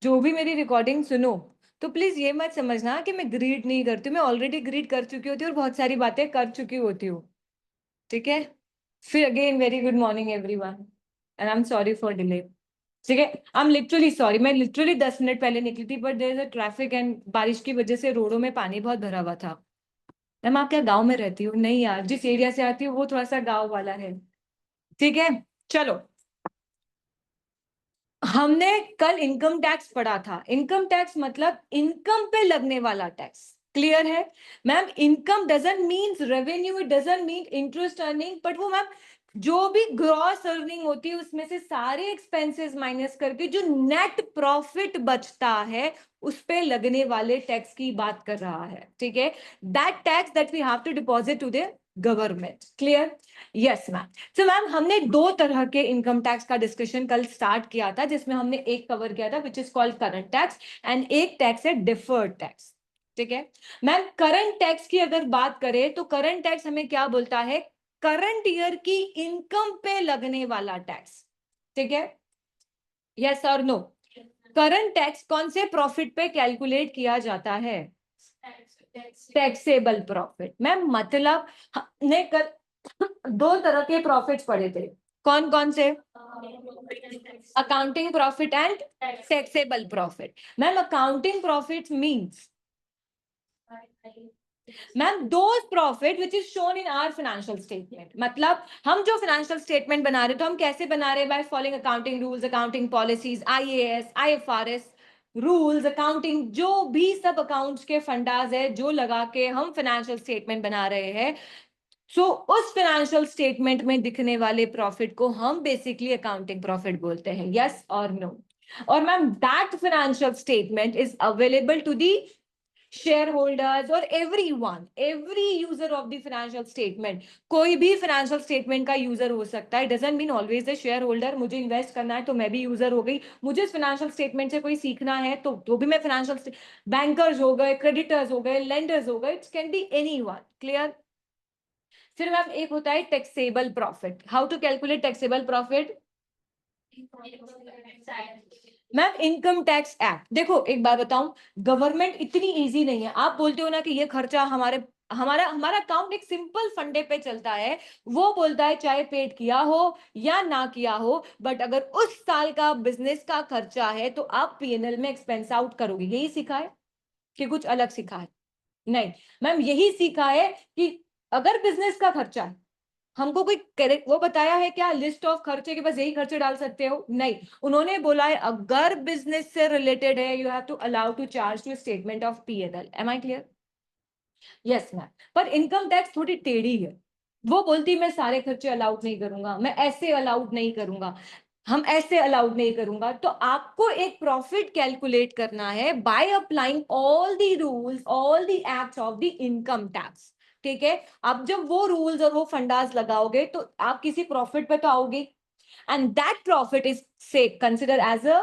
जो भी मेरी रिकॉर्डिंग सुनो तो प्लीज ये मत समझना कि मैं ग्रीड नहीं करती हूँ, मैं ऑलरेडी ग्रीड कर चुकी होती हूँ और बहुत सारी बातें कर चुकी होती हूँ। ठीक है। फिर again very good morning everyone and I am sorry for delay. ठीक है, आई एम लिटरली सॉरी, मैं लिटरली 10 मिनट पहले निकली थी but there is a traffic and बारिश की वजह से रोडों में पानी बहुत भरा हुआ था। मैम आप क्या गांव में रहती हो? नहीं यार, जिस एरिया से आती हूँ वो थोड़ा सा गांव वाला है। ठीक है, चलो। हमने कल इनकम टैक्स पढ़ा था। इनकम टैक्स मतलब इनकम पे लगने वाला टैक्स। क्लियर है ma'am? Income doesn't means revenue, it doesn't mean interest earning, but वो मैम जो भी ग्रॉस अर्निंग होती है उसमें से सारे एक्सपेंसेस माइनस करके जो नेट प्रॉफिट बचता है उस पे लगने वाले टैक्स की बात कर रहा है। ठीक है, that tax that we have to deposit to the government. Clear? Yes ma'am. तो मैम हमने दो तरह के इनकम टैक्स का डिस्कशन कल स्टार्ट किया था, जिसमें हमने एक कवर किया था which is called current tax and एक टैक्स है डिफर्ड टैक्स। ठीक है मैम, करंट टैक्स की अगर बात करें तो करंट टैक्स हमें क्या बोलता है? करंट ईयर की इनकम पे लगने वाला टैक्स। ठीक है, यस और नो? करंट टैक्स कौन से प्रॉफिट पे कैलकुलेट किया जाता है? Taxable profit. मैम मतलब हमने कल दो तरह के प्रॉफिट्स पढ़े थे। कौन कौन से? Accounting profit and taxable profit. Ma'am accounting profit means ma'am those profit which is shown in our financial statement. मतलब हम जो फाइनेंशियल स्टेटमेंट बना रहे तो हम कैसे बना रहे? By following accounting rules, accounting policies, IAS, IFRS rules, accounting जो भी सब अकाउंट्स के फंडाज है जो लगा के हम फाइनेंशियल स्टेटमेंट बना रहे हैं। सो उस फाइनेंशियल स्टेटमेंट में दिखने वाले प्रॉफिट को हम बेसिकली अकाउंटिंग प्रॉफिट बोलते हैं। यस और नो? और ma'am that financial statement is available to the shareholders or everyone, every user of the financial statement। कोई भी financial statement का user हो सकता है, doesn't mean always the shareholder। मुझे invest करना है तो मैं भी user हो गई, मुझे financial statement से कोई सीखना है तो भी मैं financial bankers हो गए, creditors हो गए, lenders हो गए, it can be anyone। clear? फिर मैम एक होता है taxable profit. How to calculate taxable profit? Ma'am income tax act. देखो एक बात बताऊं, गवर्नमेंट इतनी इजी नहीं है। आप बोलते हो ना कि ये खर्चा हमारे हमारा हमारा अकाउंट एक सिंपल फंडे पे चलता है। वो बोलता है चाहे पेड किया हो या ना किया हो, बट अगर उस साल का बिजनेस का खर्चा है तो आप पीएनएल में एक्सपेंस आउट करोगे। यही सीखा है कि कुछ अलग सीखा है? नहीं मैम, यही सीखा है कि अगर बिजनेस का खर्चा है, हमको कोई वो बताया है क्या लिस्ट ऑफ खर्चे के बस यही खर्चे डाल सकते हो? नहीं, उन्होंने बोला है अगर बिजनेस से रिलेटेड है you have to allow to charge to statement of PNL. Am I clear? Yes ma'am. पर इनकम टैक्स थोड़ी टेढ़ी है। वो बोलती मैं सारे खर्चे अलाउड नहीं करूंगा, मैं ऐसे अलाउड नहीं करूंगा, हम ऐसे अलाउड नहीं करूंगा। तो आपको एक प्रॉफिट कैलकुलेट करना है by applying all the rules, all the acts of the income tax. ठीक है, अब जब वो रूल्स और वो फंडास लगाओगे तो आप किसी प्रॉफिट पे तो आओगे एंड दैट प्रॉफिट इज से consider as a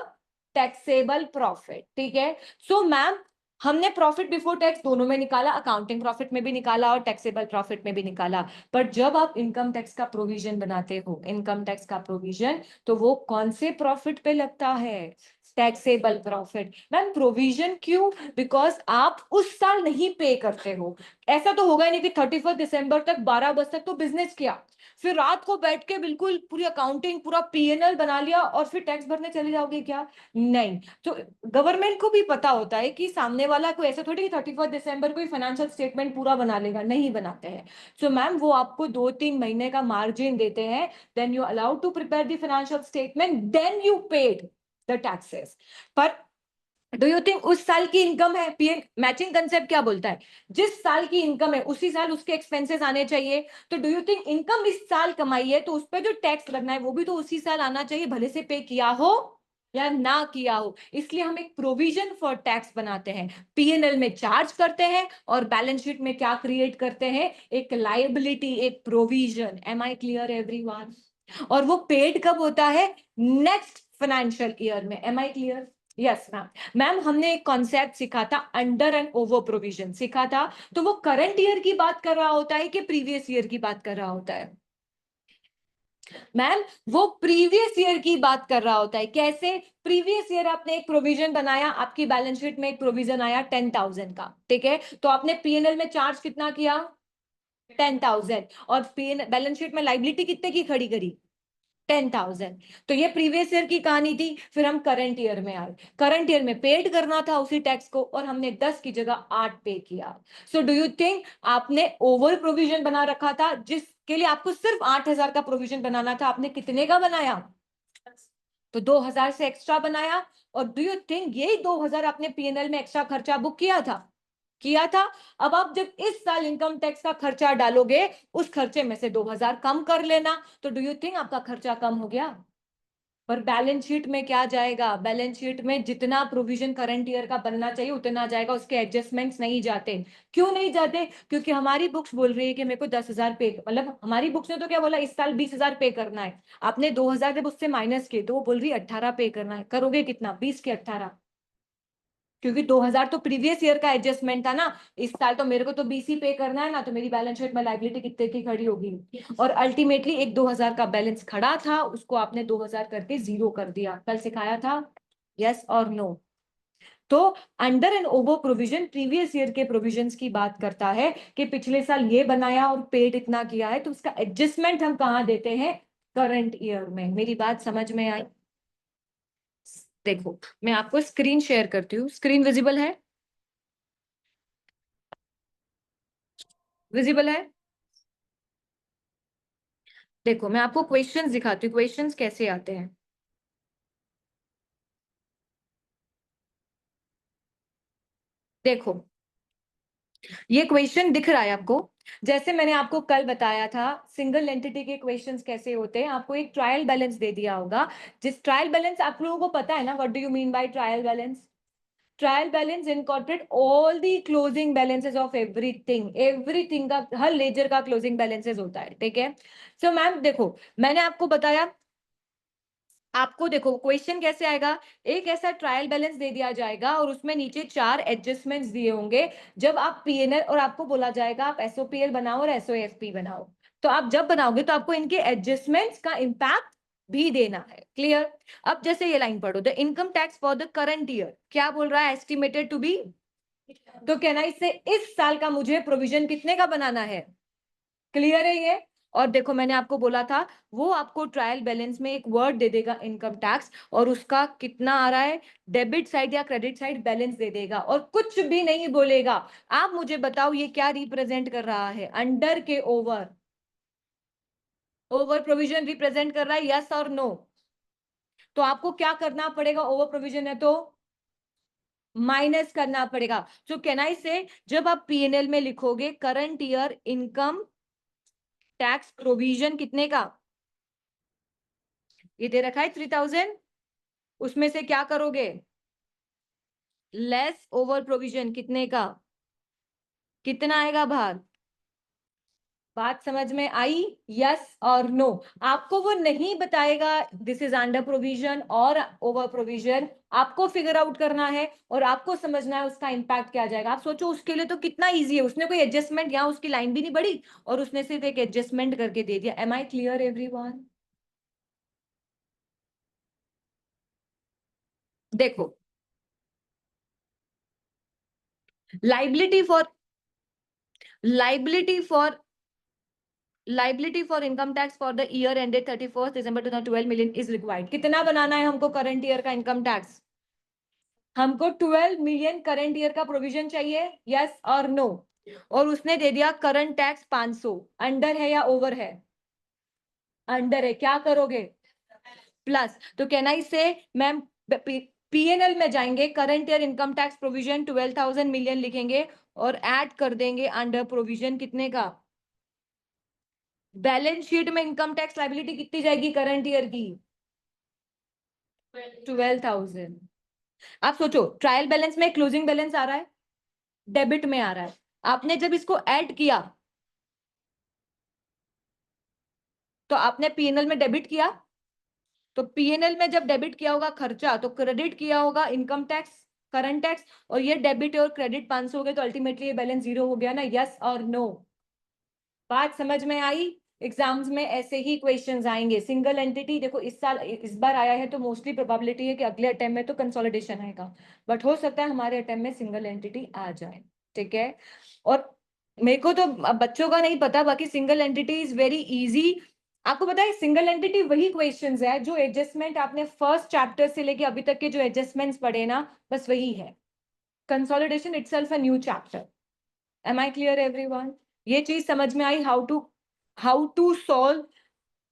taxable profit. ठीक है, सो मैम हमने प्रॉफिट बिफोर टैक्स दोनों में निकाला, अकाउंटिंग प्रॉफिट में भी निकाला और टैक्सेबल प्रॉफिट में भी निकाला। पर जब आप इनकम टैक्स का प्रोविजन बनाते हो, इनकम टैक्स का प्रोविजन, तो वो कौन से प्रॉफिट पे लगता है? Taxable profit. मैम प्रोविजन क्यों? बिकॉज आप उस साल नहीं पे करते हो। ऐसा तो होगा ही नहीं कि 31 दिसंबर तक 12 बजे तक तो बिजनेस किया, फिर रात को बैठ के बिल्कुल पूरी अकाउंटिंग पूरा पीएनएल बना लिया और फिर टैक्स भरने चले जाओगे क्या? नहीं। तो गवर्नमेंट को भी पता होता है कि सामने वाला कोई ऐसा थोड़ी कि 31 दिसंबर को फाइनेंशियल स्टेटमेंट पूरा बना लेगा, नहीं बनाते हैं। सो मैम वो आपको 2-3 महीने का मार्जिन देते हैं, then you allowed to prepare the financial statement, then you paid the taxes. पर डू यू थिंक उस साल की इनकम है? पीएन मैचिंग कंसेप्ट क्या बोलता है? जिस साल की इनकम है उसी साल उसके एक्सपेंसेस आने चाहिए। तो डू यू थिंक इनकम इस साल कमाई है तो उस पर जो टैक्स लगना है वो भी तो उसी साल आना चाहिए, भले से पे किया हो या ना किया हो। इसलिए हम एक प्रोविजन फॉर टैक्स बनाते हैं, पीएनएल में चार्ज करते हैं और बैलेंस शीट में क्या क्रिएट करते हैं? एक लायबिलिटी, एक provision. Am I clear everyone? और वो पेड कब होता है? नेक्स्ट फाइनेंशियल ईयर में। Am I clear? Yes ma'am. Ma'am हमने एक कॉन्सेप्ट सीखा था, अंडर एंड ओवर प्रोविजन सीखा था। तो वो करंट ईयर की बात कर रहा होता है कि प्रीवियस ईयर की बात कर रहा होता है? मैम वो प्रीवियस ईयर की बात कर रहा होता है। कैसे? प्रीवियस ईयर आपने एक प्रोविजन बनाया, आपकी बैलेंस शीट में एक प्रोविजन आया 10,000 का, ठीक है, तो आपने पीएनएल में चार्ज कितना किया? 10,000। और बैलेंस शीट में लाइबिलिटी कितने की खड़ी करी? 10,000। तो ये प्रीवियस ईयर की कहानी थी। फिर हम करंट ईयर में आए। करंट ईयर में पेड करना था उसी टैक्स को, और हमने 10 की जगह 8 पे किया। सो डू यू थिंक आपने ओवर प्रोविजन बना रखा था, जिसके लिए आपको सिर्फ 8,000 का प्रोविजन बनाना था, आपने कितने का बनाया? तो 2,000 से एक्स्ट्रा बनाया। और डू यू थिंक यही 2,000 आपने पीएनएल में एक्स्ट्रा खर्चा बुक किया था? किया था। अब आप जब इस साल इनकम टैक्स का खर्चा डालोगे, उस खर्चे में से 2,000 कम कर लेना, तो डू यू थिंक आपका खर्चा कम हो गया? पर बैलेंस शीट में क्या जाएगा? बैलेंस शीट में जितना प्रोविजन करंट ईयर का बनना चाहिए उतना जाएगा, उसके एडजस्टमेंट्स नहीं जाते। क्यों नहीं जाते? क्योंकि हमारी बुक्स बोल रही है कि मेरे को 10,000 पे, मतलब हमारी बुक्स ने तो क्या बोला, इस साल 20,000 पे करना है। आपने 2,000 जब उससे माइनस किए तो वो बोल रही है 18 पे करना है। करोगे कितना? 20 के 18। क्योंकि 2,000 तो प्रीवियस ईयर का एडजस्टमेंट था ना। इस साल तो मेरे को तो 20 ही पे करना है ना, तो मेरी बैलेंस शीट में लाइबिलिटी कितने की खड़ी होगी? और अल्टीमेटली एक 2,000 का बैलेंस खड़ा था, उसको आपने 2,000 करके जीरो कर दिया। कल सिखाया था। यस और नो? तो under and over provision previous year के प्रोविजंस की बात करता है कि पिछले साल ये बनाया और पेड इतना किया है, तो उसका एडजस्टमेंट हम कहाँ देते हैं? करंट ईयर में। मेरी बात समझ में आई? देखो, मैं आपको स्क्रीन शेयर करती हूँ। स्क्रीन विजिबल है? विजिबल है? देखो, मैं आपको क्वेश्चंस दिखाती हूँ, क्वेश्चंस कैसे आते हैं। देखो, ये क्वेश्चन दिख रहा है आपको? जैसे मैंने आपको कल बताया था, सिंगल एंटिटी के क्वेश्चंस कैसे होते हैं। आपको एक ट्रायल बैलेंस दे दिया होगा। जिस ट्रायल बैलेंस आप लोगों को पता है ना, what do you mean by trial balance? Trial balance incorporate all the closing balances of everything. Everything का, हर लेजर का क्लोजिंग बैलेंसेस होता है, ठीक है। सो मैम देखो, मैंने आपको बताया, आपको देखो क्वेश्चन कैसे आएगा। एक ऐसा ट्रायल बैलेंस दे दिया जाएगा और उसमें नीचे 4 एडजस्टमेंट्स दिए होंगे। जब आप पीएनएल, और आपको बोला जाएगा आप एसओपीएल बनाओ और एसओएफपी बनाओ। तो आप जब बनाओगे तो आपको इनके एडजस्टमेंट्स का इंपैक्ट भी देना है। क्लियर? अब जैसे ये लाइन पढ़ो, the income tax for the current year क्या बोल रहा है? Estimated to be. तो कहना इससे इस साल का मुझे प्रोविजन कितने का बनाना है? क्लियर है ये? और देखो, मैंने आपको बोला था, वो आपको ट्रायल बैलेंस में एक वर्ड दे देगा इनकम टैक्स, और उसका कितना आ रहा है, डेबिट साइड या क्रेडिट साइड बैलेंस दे देगा, और कुछ भी नहीं बोलेगा। आप मुझे बताओ ये क्या रिप्रेजेंट कर रहा है? अंडर के ओवर। ओवर प्रोविजन रिप्रेजेंट कर रहा है, यस और नो? तो आपको क्या करना पड़ेगा? ओवर प्रोविजन है तो माइनस करना पड़ेगा। सो कैन आई से, जब आप पीएनएल में लिखोगे current year income tax provision कितने का, ये दे रखा है 3,000, उसमें से क्या करोगे? लेस ओवर प्रोविजन कितने का? कितना आएगा भाग? बात समझ में आई? यस और नो? आपको वो नहीं बताएगा दिस इज अंडर प्रोविजन और ओवर प्रोविजन। आपको फिगर आउट करना है और आपको समझना है उसका इंपैक्ट क्या जाएगा। आप सोचो, उसके लिए तो कितना इजी है। उसने कोई एडजस्टमेंट, यहाँ उसकी लाइन भी नहीं बढ़ी और उसने सिर्फ एक एडजस्टमेंट करके दे दिया। Am I clear everyone? देखो, liability for liability for liability for income tax for the year ended 31st December 2012 million is required। कितना बनाना है हमको करंट ईयर का इनकम टैक्स? हमको 12 मिलियन करंट ईयर का प्रोविजन चाहिए, यस और नो? और उसने दे दिया करंट टैक्स 500। अंडर है या ओवर है? अंडर है। क्या करोगे? प्लस। तो कहना इससे, मैम पीएनएल में जाएंगे, current year income tax provision 12,000 million लिखेंगे और ऐड कर देंगे अंडर प्रोविजन कितने का? बैलेंस शीट में इनकम टैक्स लाइबिलिटी कितनी जाएगी करंट ईयर की? 12,000। आप सोचो, ट्रायल बैलेंस में क्लोजिंग बैलेंस आ रहा है, डेबिट में आ रहा है। आपने जब इसको ऐड किया तो आपने पीएनएल में डेबिट किया। तो पीएनएल में जब डेबिट किया होगा खर्चा, तो क्रेडिट किया होगा इनकम टैक्स, करंट टैक्स, और ये डेबिट और क्रेडिट 500 हो गए, तो अल्टीमेटली ये बैलेंस जीरो हो गया ना, यस और नो? बात समझ में आई? एग्जाम्स में ऐसे ही क्वेश्चंस आएंगे। सिंगल एंटिटी देखो इस साल इस बार आया है तो मोस्टली प्रोबेबिलिटी है कि अगले अटेम्प्ट में तो कंसोलिडेशन आएगा, बट हो सकता है हमारे अटेम्प्ट में सिंगल एंटिटी आ जाए। ठीक है, और मेरे को तो बच्चों का नहीं पता, बाकी single entity is very easy. आपको पता है सिंगल एंटिटी वही क्वेश्चंस है जो एडजस्टमेंट आपने फर्स्ट चैप्टर से लेके अभी तक के जो एडजस्टमेंट्स पढ़े ना, बस वही है। Consolidation itself a new chapter. Am I clear everyone? ये चीज समझ में आई, how to solve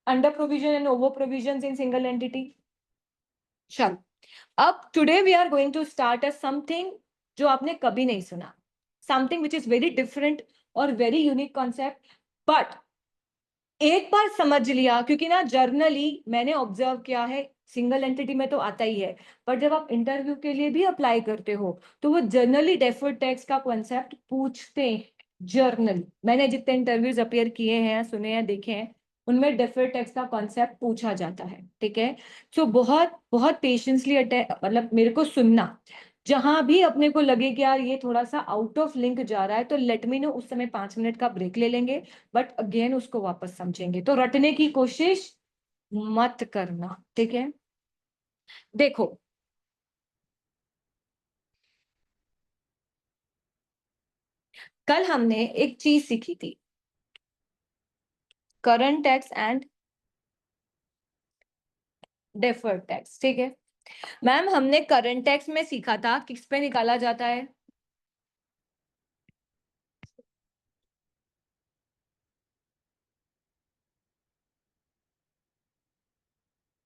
under provision and over provision in single entity. चल, अब today we are going to start a something जो आपने कभी नहीं सुना, something which is very different और वेरी यूनिक कॉन्सेप्ट। बट एक बार समझ लिया, क्योंकि ना जर्नली मैंने ऑब्जर्व किया है सिंगल एंटिटी में तो आता ही है, पर जब आप इंटरव्यू के लिए भी अप्लाई करते हो तो वो जर्नली डेफर्ड टैक्स का कॉन्सेप्ट पूछते हैं। जर्नल मैंने जितने इंटरव्यूज अपियर किए हैं, सुने हैं, देखे हैं, उनमें डेफर्ड टैक्स का कॉन्सेप्ट पूछा जाता है। ठीक है, सो बहुत बहुत पेशेंसली मतलब मेरे को सुनना। जहां भी अपने को लगे कि यार ये थोड़ा सा आउट ऑफ लिंक जा रहा है तो लेट मी नो, उस समय 5 मिनट का ब्रेक ले लेंगे, बट अगेन उसको वापस समझेंगे। तो रटने की कोशिश मत करना, ठीक है? देखो, कल हमने एक चीज सीखी थी, current tax and deferred tax. ठीक है मैम, हमने करंट टैक्स में सीखा था किस पे निकाला जाता है,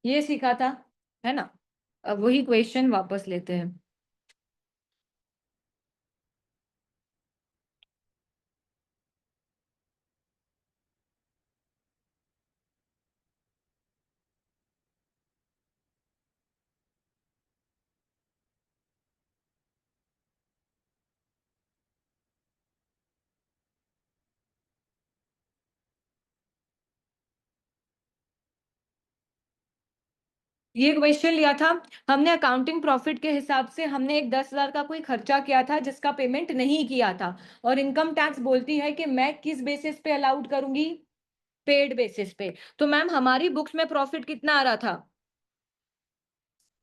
ये सीखा था, है ना? अब वही क्वेश्चन वापस लेते हैं। ये क्वेश्चन लिया था हमने अकाउंटिंग प्रॉफिट के हिसाब से, हमने एक 10,000 का कोई खर्चा किया था जिसका पेमेंट नहीं किया था, और इनकम टैक्स बोलती है कि मैं किस बेसिस पे अलाउड करूंगी, पेड बेसिस पे। तो मैम हमारी बुक्स में प्रॉफिट कितना आ रहा था,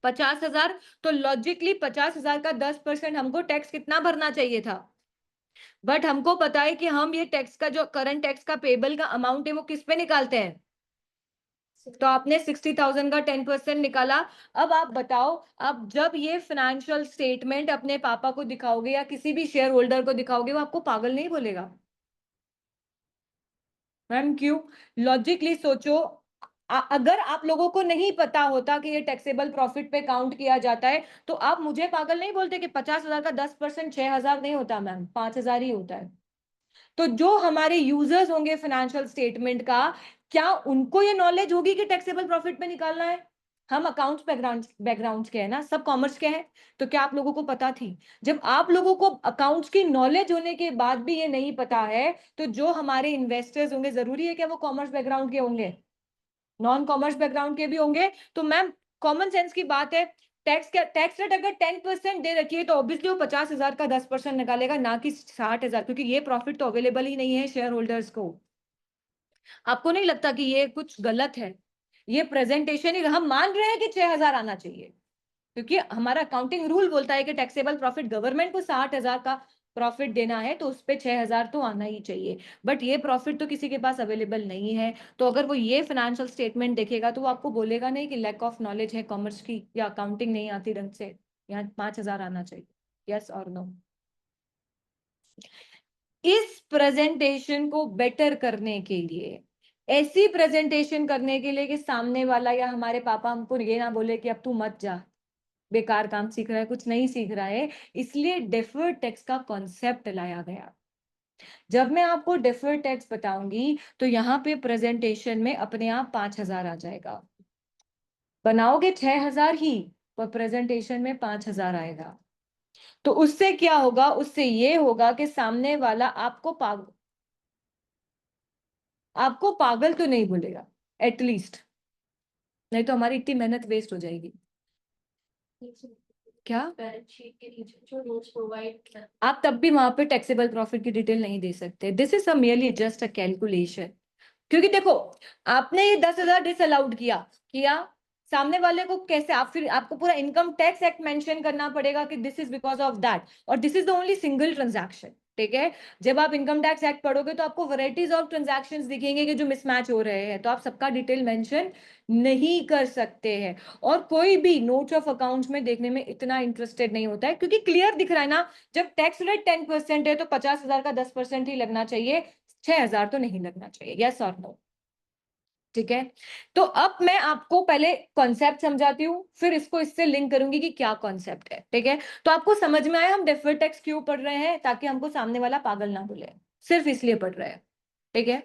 50,000। तो लॉजिकली 50,000 का 10% हमको टैक्स कितना भरना चाहिए था, बट हमको पता है कि हम ये टैक्स का जो करंट टैक्स का पेबल का अमाउंट है वो किस पे निकालते हैं, तो आपने 60,000 का 10% निकाला। अब आप बताओ, अब जब ये फाइनेंशियल स्टेटमेंट अपने पापा को दिखाओगे या किसी भी शेयर होल्डर को दिखाओगे, वो आपको पागल नहीं बोलेगा? मैम क्यों? लॉजिकली सोचो, अगर आप लोगों को नहीं पता होता कि ये टैक्सेबल प्रॉफिट पे काउंट किया जाता है, तो आप मुझे पागल नहीं बोलते कि 50,000 का 10% 6,000 नहीं होता मैम, 5,000 ही होता है। तो जो हमारे यूजर्स होंगे फाइनेंशियल स्टेटमेंट का, क्या उनको ये नॉलेज होगी कि टैक्सेबल प्रॉफिट पे निकालना है? हम अकाउंट्स बैकग्राउंड के हैं ना, सब कॉमर्स के हैं, तो क्या आप लोगों को पता थी? जब आप लोगों को अकाउंट्स की नॉलेज होने के बाद भी ये नहीं पता है, तो जो हमारे इन्वेस्टर्स होंगे, जरूरी है क्या वो कॉमर्स बैकग्राउंड के होंगे? नॉन कॉमर्स बैकग्राउंड के भी होंगे। तो मैम कॉमन सेंस की बात है, टैक्स रेट अगर 10% दे रखी है तो ऑब्वियसली वो 50,000 का 10% निकालेगा, ना कि 60,000, क्योंकि ये प्रॉफिट तो अवेलेबल ही नहीं है शेयर होल्डर्स को। आपको नहीं लगता कि ये कुछ गलत है? ये प्रेजेंटेशन ही, हम मान रहे हैं कि 6,000 आना चाहिए, क्योंकि हमारा अकाउंटिंग रूल बोलता है कि टैक्सेबल प्रॉफिट गवर्नमेंट को 60,000 का प्रॉफिट देना है, तो उस पे 6,000 तो आना ही चाहिए। बट ये प्रॉफिट तो किसी के पास अवेलेबल नहीं है, तो अगर वो ये फाइनेंशियल स्टेटमेंट देखेगा तो वो आपको बोलेगा नहीं कि लैक ऑफ नॉलेज है कॉमर्स की, या अकाउंटिंग नहीं आती ढंग से, यहाँ 5,000 आना चाहिए। यस और नो? इस प्रेजेंटेशन को बेटर करने के लिए, ऐसी प्रेजेंटेशन करने के लिए कि सामने वाला या हमारे पापा हमको ये ना बोले कि अब तू मत जा, बेकार काम सीख रहा है, कुछ नहीं सीख रहा है, इसलिए डेफर्ड टैक्स का कॉन्सेप्ट लाया गया। जब मैं आपको डेफर्ड टैक्स बताऊंगी तो यहाँ पे प्रेजेंटेशन में अपने आप 5,000 आ जाएगा, बनाओगे 6,000 ही, पर प्रेजेंटेशन में 5,000 आएगा। तो उससे क्या होगा, उससे ये होगा कि सामने वाला आपको पागल तो नहीं बोलेगा एटलीस्ट, नहीं तो हमारी इतनी मेहनत वेस्ट हो जाएगी। क्या बैलेंस शीट के नीचे जो नोट्स प्रोवाइड, आप तब भी वहां पे टैक्सेबल प्रॉफिट की डिटेल नहीं दे सकते, this is a merely just a calculation. क्योंकि देखो, आपने ये 10,000 डिसअलाउड किया किया, सामने वाले को कैसे, आप फिर आपको पूरा इनकम टैक्स एक्ट मेंशन करना पड़ेगा कि this is because of that, और this is the only single transaction. ठीक है, जब आप इनकम टैक्स एक्ट पढ़ोगे तो आपको वैरायटीज ऑफ ट्रांजैक्शंस दिखेंगे कि जो मिसमैच हो रहे हैं, तो आप सबका डिटेल मेंशन नहीं कर सकते हैं। और कोई भी नोट्स ऑफ अकाउंट्स में देखने में इतना इंटरेस्टेड नहीं होता है, क्योंकि क्लियर दिख रहा है ना, जब टैक्स रेट 10% है तो 50,000 का 10% ही लगना चाहिए, 6,000 तो नहीं लगना चाहिए। यस और नो? ठीक है, तो अब मैं आपको पहले कॉन्सेप्ट समझाती हूँ, फिर इसको इससे लिंक करूंगी कि क्या कॉन्सेप्ट है। ठीक है, तो आपको समझ में आया हम डेफर्ड टैक्स क्यों पढ़ रहे हैं? ताकि हमको सामने वाला पागल ना बोले, सिर्फ इसलिए पढ़ रहे हैं। ठीक है,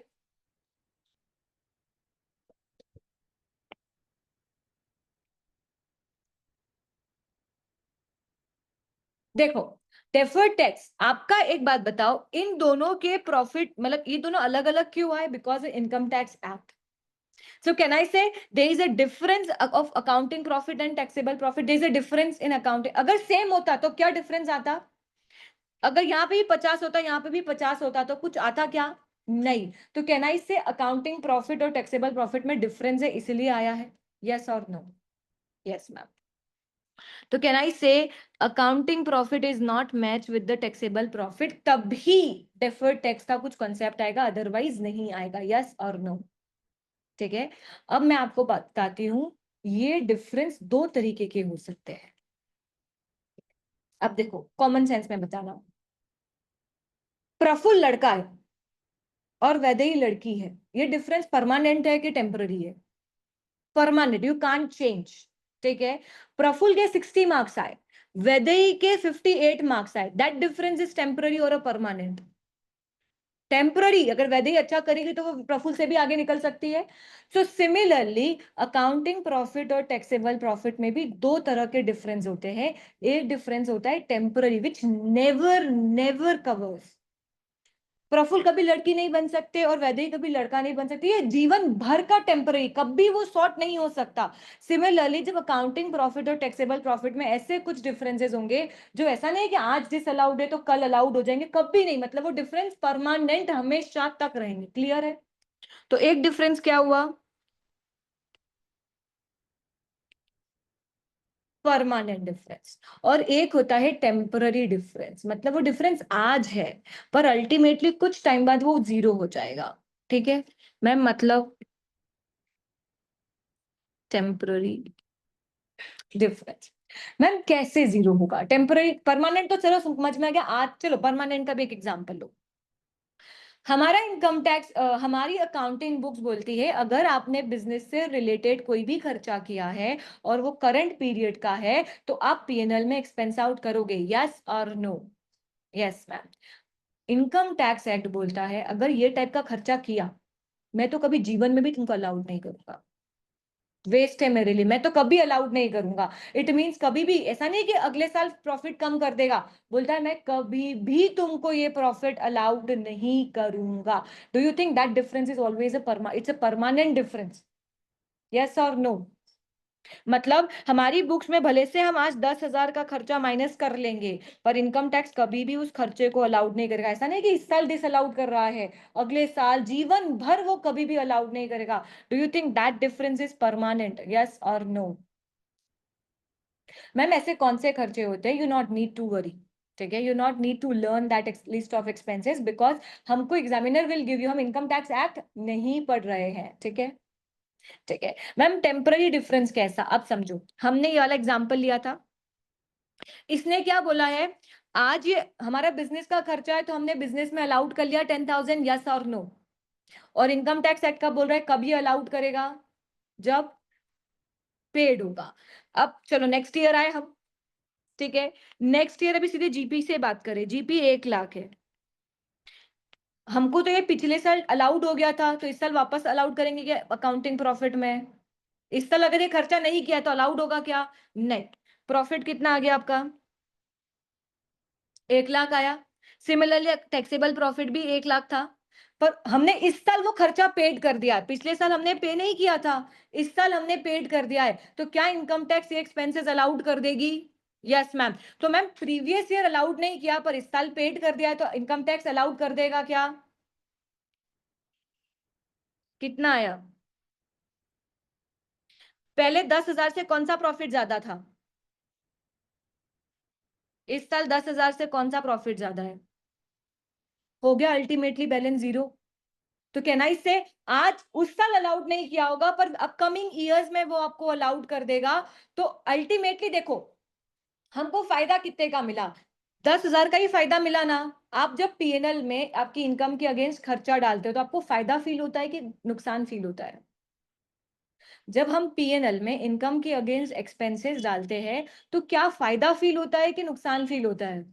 देखो, डेफर्ड टैक्स आपका, एक बात बताओ, इन दोनों के प्रॉफिट मतलब ये दोनों अलग अलग क्यों आए? Because income tax act. So can I say there is a difference of accounting profit and taxable profit? There is a difference in accounting. अगर सेम होता तो क्या डिफरेंस आता? अगर यहाँ पे भी 50 होता, यहाँ पे भी 50 होता, तो कुछ आता क्या? नहीं। तो कैन आई से अकाउंटिंग प्रॉफिट और टैक्सेबल प्रॉफिट में डिफरेंस है, इसलिए आया है? यस और नो? Yes ma'am. तो कैन आई से accounting profit is not match with the taxable profit, तभी डेफर्ड टैक्स का कुछ कॉन्सेप्ट आएगा, अदरवाइज नहीं आएगा। यस और नो? ठीक है, अब मैं आपको बताती हूँ, ये डिफरेंस दो तरीके के हो सकते हैं। अब देखो, कॉमन सेंस में बताना, प्रफुल्ल लड़का है और वैदेही लड़की है, ये डिफरेंस परमानेंट है कि टेम्पररी है? Permanent, you can't change. ठीक है, प्रफुल्ल के 60 मार्क्स आए, वैदेही के 58 मार्क्स आए, दैट डिफरेंस इज टेम्पररी और परमानेंट? टेम्पररी। अगर वैदेही अच्छा करेगी तो वो प्रफुल्ल से भी आगे निकल सकती है। सो सिमिलरली अकाउंटिंग प्रॉफिट और टैक्सेबल प्रॉफिट में भी दो तरह के डिफरेंस होते हैं। एक डिफरेंस होता है temporary, which never never covers. Prafulla कभी लड़की नहीं बन सकते और वैदेही कभी लड़का नहीं बन सकते, ये जीवन भर का टेम्पररी, कभी वो सॉर्ट नहीं हो सकता। सिमिलरली जब अकाउंटिंग प्रॉफिट और टैक्सेबल प्रॉफिट में ऐसे कुछ डिफरेंसेस होंगे, जो ऐसा नहीं कि आज डिस अलाउड है तो कल अलाउड हो जाएंगे, कभी नहीं, मतलब वो डिफरेंस परमानेंट हमेशा तक रहेंगे। क्लियर है? तो एक डिफरेंस क्या हुआ? Permanent difference. और एक होता है टेम्पररी डिफरेंस, मतलब वो डिफरेंस आज है पर अल्टीमेटली कुछ टाइम बाद वो जीरो हो जाएगा। ठीक है मैम, मतलब टेम्पररी डिफरेंस। मैम कैसे जीरो होगा? टेम्पररी, परमानेंट तो चलो समझ में आ गया। आज चलो परमानेंट का भी एक एग्जांपल लो। हमारा इनकम टैक्स, हमारी अकाउंटिंग बुक्स बोलती है, अगर आपने बिजनेस से रिलेटेड कोई भी खर्चा किया है और वो करंट पीरियड का है, तो आप पीएनएल में एक्सपेंस आउट करोगे। यस और no? Yes ma'am. Income tax act बोलता है, अगर ये टाइप का खर्चा किया, मैं तो कभी जीवन में भी तुमको अलाउड नहीं करूंगा, वेस्ट है मेरे लिए, मैं तो कभी अलाउड नहीं करूंगा। इट मींस कभी भी ऐसा नहीं कि अगले साल प्रॉफिट कम कर देगा, बोलता है मैं कभी भी तुमको ये प्रॉफिट अलाउड नहीं करूंगा। Do you think that difference is always it's a permanent difference? Yes और नो? मतलब हमारी बुक्स में भले से हम आज 10,000 का खर्चा माइनस कर लेंगे, पर इनकम टैक्स कभी भी उस खर्चे को अलाउड नहीं करेगा। ऐसा नहीं कि इस साल डिस अलाउड कर रहा है, अगले साल जीवन भर वो कभी भी अलाउड नहीं करेगा। Do you think that difference is permanent? Yes और नो? मैम ऐसे कौन से खर्चे होते हैं? You not need to worry. ठीक है, you not need to learn that list of expenses, because हमको एग्जामिनर विल गिव यू, हम इनकम टैक्स एक्ट नहीं पढ़ रहे हैं। ठीक है, ठीक है मैम। टेम्पररी डिफरेंस कैसा? अब समझो, हमने ये वाला एग्जांपल लिया था, इसने क्या बोला है, आज ये हमारा बिजनेस का खर्चा है तो हमने बिजनेस में अलाउड कर लिया 10,000। यस और नो? और इनकम टैक्स एक्ट का बोल रहा है कभी अलाउड करेगा? जब पेड होगा। अब चलो नेक्स्ट ईयर आए हम। ठीक है, नेक्स्ट ईयर अभी सीधे जीपी से बात करें, जीपी 1 लाख है, हमको तो ये पिछले साल अलाउड हो गया था, तो इस साल वापस अलाउड करेंगे क्या अकाउंटिंग प्रॉफिट में? इस साल अगर ये खर्चा नहीं किया तो अलाउड होगा क्या? नहीं। प्रॉफिट कितना आ गया आपका? 1 लाख आया। सिमिलरली टैक्सेबल प्रॉफिट भी 1 लाख था, पर हमने इस साल वो खर्चा पेड कर दिया है, पिछले साल हमने पे नहीं किया था, इस साल हमने पेड कर दिया है, तो क्या इनकम टैक्स ये एक्सपेंसेस अलाउड कर देगी? Yes ma'am. तो मैम प्रीवियस ईयर अलाउड नहीं किया पर इस साल पेड कर दिया है, तो इनकम टैक्स अलाउड कर देगा क्या? कितना आया? पहले 10,000 से कौन सा प्रॉफिट ज्यादा था? इस साल 10,000 से कौन सा प्रॉफिट ज्यादा है? हो गया अल्टीमेटली बैलेंस जीरो। तो कहना इससे आज उस साल अलाउड नहीं किया होगा पर अपकमिंग ईयर्स में वो आपको अलाउड कर देगा। तो अल्टीमेटली देखो हमको फायदा कितने का मिला? 10,000 का ही फायदा मिला ना। आप जब पीएनएल में आपकी इनकम के अगेंस्ट खर्चा डालते हो तो आपको फायदा फील होता है कि नुकसान फील होता है? जब हम पीएनएल में इनकम के अगेंस्ट एक्सपेंसेस डालते हैं तो क्या फायदा फील होता है कि नुकसान फील होता है?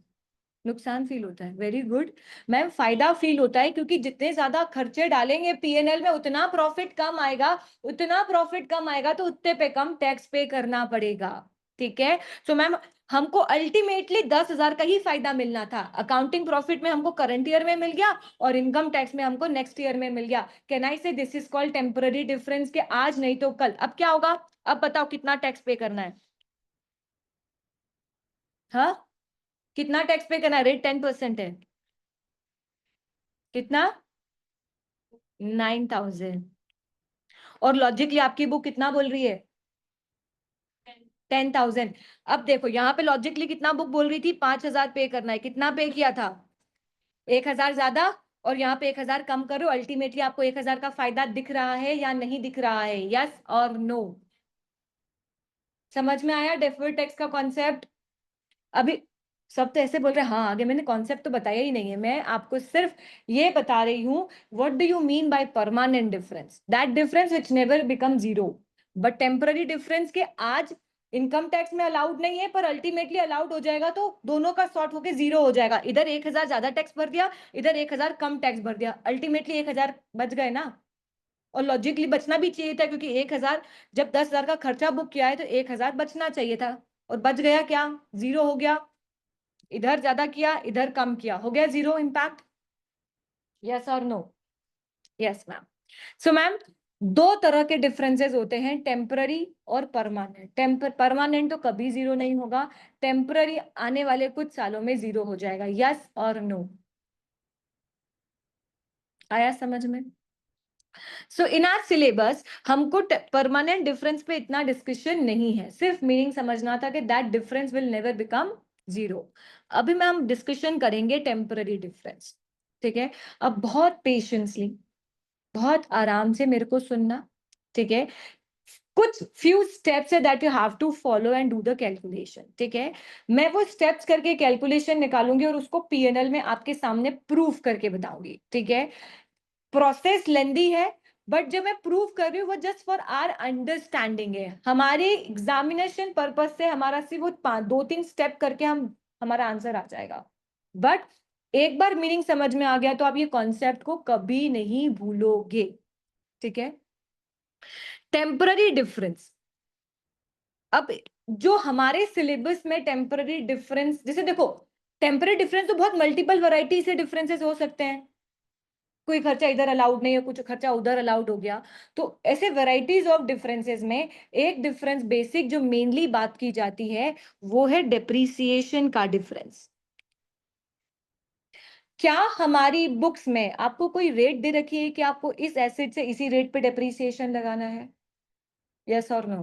नुकसान फील होता है। वेरी गुड मैम, फायदा फील होता है क्योंकि जितने ज्यादा खर्चे डालेंगे पीएनएल में उतना प्रॉफिट कम आएगा, उतना प्रॉफिट कम आएगा तो उतने पे कम टैक्स पे करना पड़ेगा। ठीक है, तो मैम हमको अल्टीमेटली 10,000 का ही फायदा मिलना था। अकाउंटिंग प्रॉफिट में हमको करंट ईयर में मिल गया और इनकम टैक्स में हमको नेक्स्ट ईयर में मिल गया। कैन आई से this is called temporary difference, के आज नहीं तो कल। अब क्या होगा? अब बताओ कितना टैक्स पे करना है? हाँ, कितना टैक्स पे करना है? रेट 10% है। कितना? 9,000। और लॉजिकली आपकी बुक कितना बोल रही है? 10,000। अब देखो यहाँ पे लॉजिकली कितना बुक बोल रही थी? 5,000 पे करना है। कितना पे किया था? 1,000 ज्यादा। और यहाँ पे 1,000 कम करो, अल्टीमेटली आपको 1,000 का फायदा दिख रहा है या नहीं दिख रहा है? यस और नो? समझ में आया डेफर्ड टैक्स का कॉन्सेप्ट? अभी सब तो ऐसे बोल रहे हैं हाँ, आगे मैंने कॉन्सेप्ट तो बताया ही नहीं है। मैं आपको सिर्फ ये बता रही हूँ what do you mean by permanent difference, that difference which never become zero. But temporary difference के आज इनकम टैक्स में अलाउड नहीं है पर अल्टीमेटली अलाउड हो जाएगा तो दोनों का सॉर्ट होके जीरो हो जाएगा। इधर 1,000 ज्यादा टैक्स भर दिया, इधर 1,000 कम टैक्स भर दिया, अल्टीमेटली 1,000 बच गए ना। और लॉजिकली बचना भी चाहिए था क्योंकि 1,000 जब 10,000 का खर्चा बुक किया है तो 1,000 बचना चाहिए था। और बच गया क्या? जीरो हो गया। इधर ज्यादा किया, इधर कम किया, हो गया जीरो इम्पैक्ट। यस और no? Yes ma'am. So ma'am दो तरह के डिफरेंसेस होते हैं, टेम्पररी और परमानेंट। परमानेंट तो कभी जीरो नहीं होगा, टेम्पररी आने वाले कुछ सालों में जीरो हो जाएगा। यस और नो? आया समझ में? सो इन आर सिलेबस हमको परमानेंट डिफरेंस पे इतना डिस्कशन नहीं है, सिर्फ मीनिंग समझना था कि that difference will never become zero. अभी मैम डिस्कशन करेंगे टेम्पररी डिफरेंस। ठीक है, अब बहुत पेशेंसली, बहुत आराम से मेरे को सुनना। ठीक है, कुछ फ्यू स्टेप्स है that you have to follow and do the calculation. ठीक है, मैं वो स्टेप्स करके कैलकुलेशन निकालूंगी और उसको पीएनएल में आपके सामने प्रूफ करके बताऊंगी। ठीक है, प्रोसेस लेंदी है बट जब मैं प्रूव कर रही हूँ वो जस्ट फॉर आर अंडरस्टैंडिंग है। हमारे एग्जामिनेशन पर्पज से हमारा सिर्फ वो 2-3 स्टेप करके हम हमारा आंसर आ जाएगा। बट एक बार मीनिंग समझ में आ गया तो आप ये कॉन्सेप्ट को कभी नहीं भूलोगे। ठीक है, टेम्पररी डिफरेंस। अब जो हमारे सिलेबस में टेम्पररी डिफरेंस, जैसे देखो टेम्पररी डिफरेंस तो बहुत मल्टीपल वैरायटी से डिफरेंसेस हो सकते हैं। कोई खर्चा इधर अलाउड नहीं है, कुछ खर्चा उधर अलाउड हो गया। तो ऐसे वैराइटीज ऑफ डिफरेंसेस में एक डिफरेंस बेसिक जो मेनली बात की जाती है वो है डेप्रीसिएशन का डिफरेंस। क्या हमारी बुक्स में आपको कोई रेट दे रखी है कि आपको इस एसेट से इसी रेट पे डेप्रीसिएशन लगाना है? यस और नो?